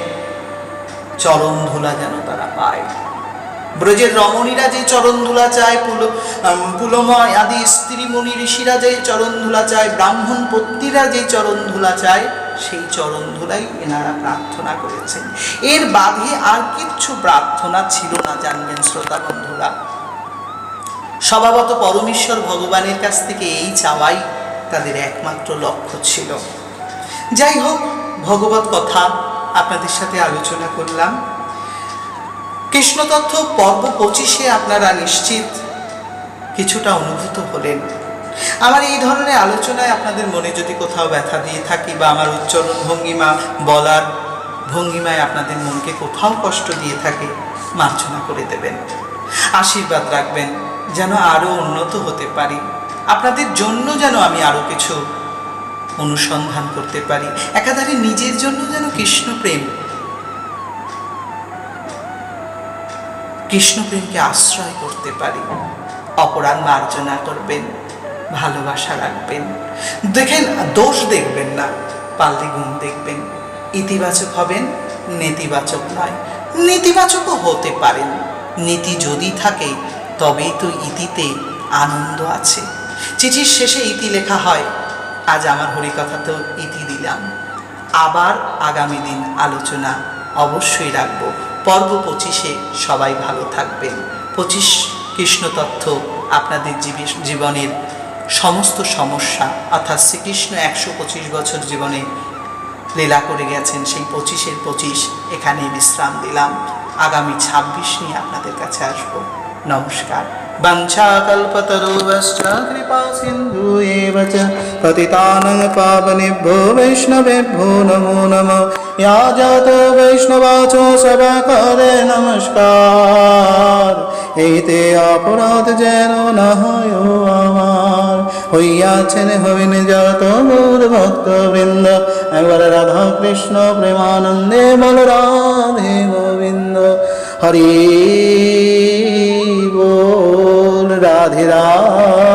চরণ ধুলা যেন তারা পায়। ব্রজের রমণীরা যে চরণ ধুলা চায়, পুলময় আদি স্ত্রী মুনি ঋষিরা যে চরণ ধুলা চায়, ব্রাহ্মণ পত্নীরা যে চরণ ধুলা চায়, সেই চরণ ধুলাই এনারা প্রার্থনা করেছেন। এর বাদে আর কিচ্ছু প্রার্থনা ছিল না, জানবেন শ্রোতা বন্ধুরা। স্বভাবত পরমেশ্বর ভগবানের কাছ থেকে এই চাওয়াই তাদের একমাত্র লক্ষ্য ছিল। যাই হোক, ভগবত কথা আপনাদের সাথে আলোচনা করলাম। কৃষ্ণতত্ত্ব পর্ব 25-এ আপনারা নিশ্চিত কিছুটা অনুভূত হলেন। আমার এই ধরনের আলোচনায় আপনাদের মনে যদি কোথাও ব্যথা দিয়ে থাকি বা আমার উচ্চারণ ভঙ্গিমা, বলার ভঙ্গিমায় আপনাদের মনকে কোথাও কষ্ট দিয়ে থাকে, মার্জনা করে দেবেন, আশীর্বাদ রাখবেন যেন আরও উন্নত হতে পারি, আপনাদের জন্য যেন আমি আরও কিছু অনুসন্ধান করতে পারি, একাধারে নিজের জন্য যেন কৃষ্ণপ্রেমকে আশ্রয় করতে পারি। অপরাধ মার্জনা করবেন, ভালোবাসা রাখবেন, দেখেন দোষ দেখবেন না, পাল্লে গুণ দেখবেন, ইতিবাচক হবেন, নেতিবাচক নয়। নেতিবাচকও হতে পারেন, নীতি যদি থাকে তবেই তো ইতিতে আনন্দ আছে। চিঠির শেষে ইতি লেখা হয়। আজ আমার হরিকথা তো ইতি দিলাম, আবার আগামী দিন আলোচনা অবশ্যই রাখবো। পর্ব 25-এ সবাই ভালো থাকবেন। 25 কৃষ্ণ তথ্য আপনাদের জীবনের সমস্ত সমস্যা, অর্থাৎ শ্রীকৃষ্ণ 125 বছর জীবনে লীলা করে গেছেন, সেই 25-এর 25 এখানে বিশ্রাম দিলাম। আগামী 26 নিয়ে আপনাদের কাছে আসব। নমস্কার। वंशाकल्पतरुश्च कृपा सिन्धुएव च पतितानां पावनेभ्यो वैष्णवेभ्यो नमो नमः। या जातो वैष्णवाचो सभाकारे नमस्कार। एते अपराध जेन ना হয় আমার, হইয়াছেন হবেন যত গৌর ভক্তবৃন্দ। একবার রাধা কৃষ্ণ প্রেমানন্দে বল রাধে গোবিন্দ। হরি बोल राधे राधे।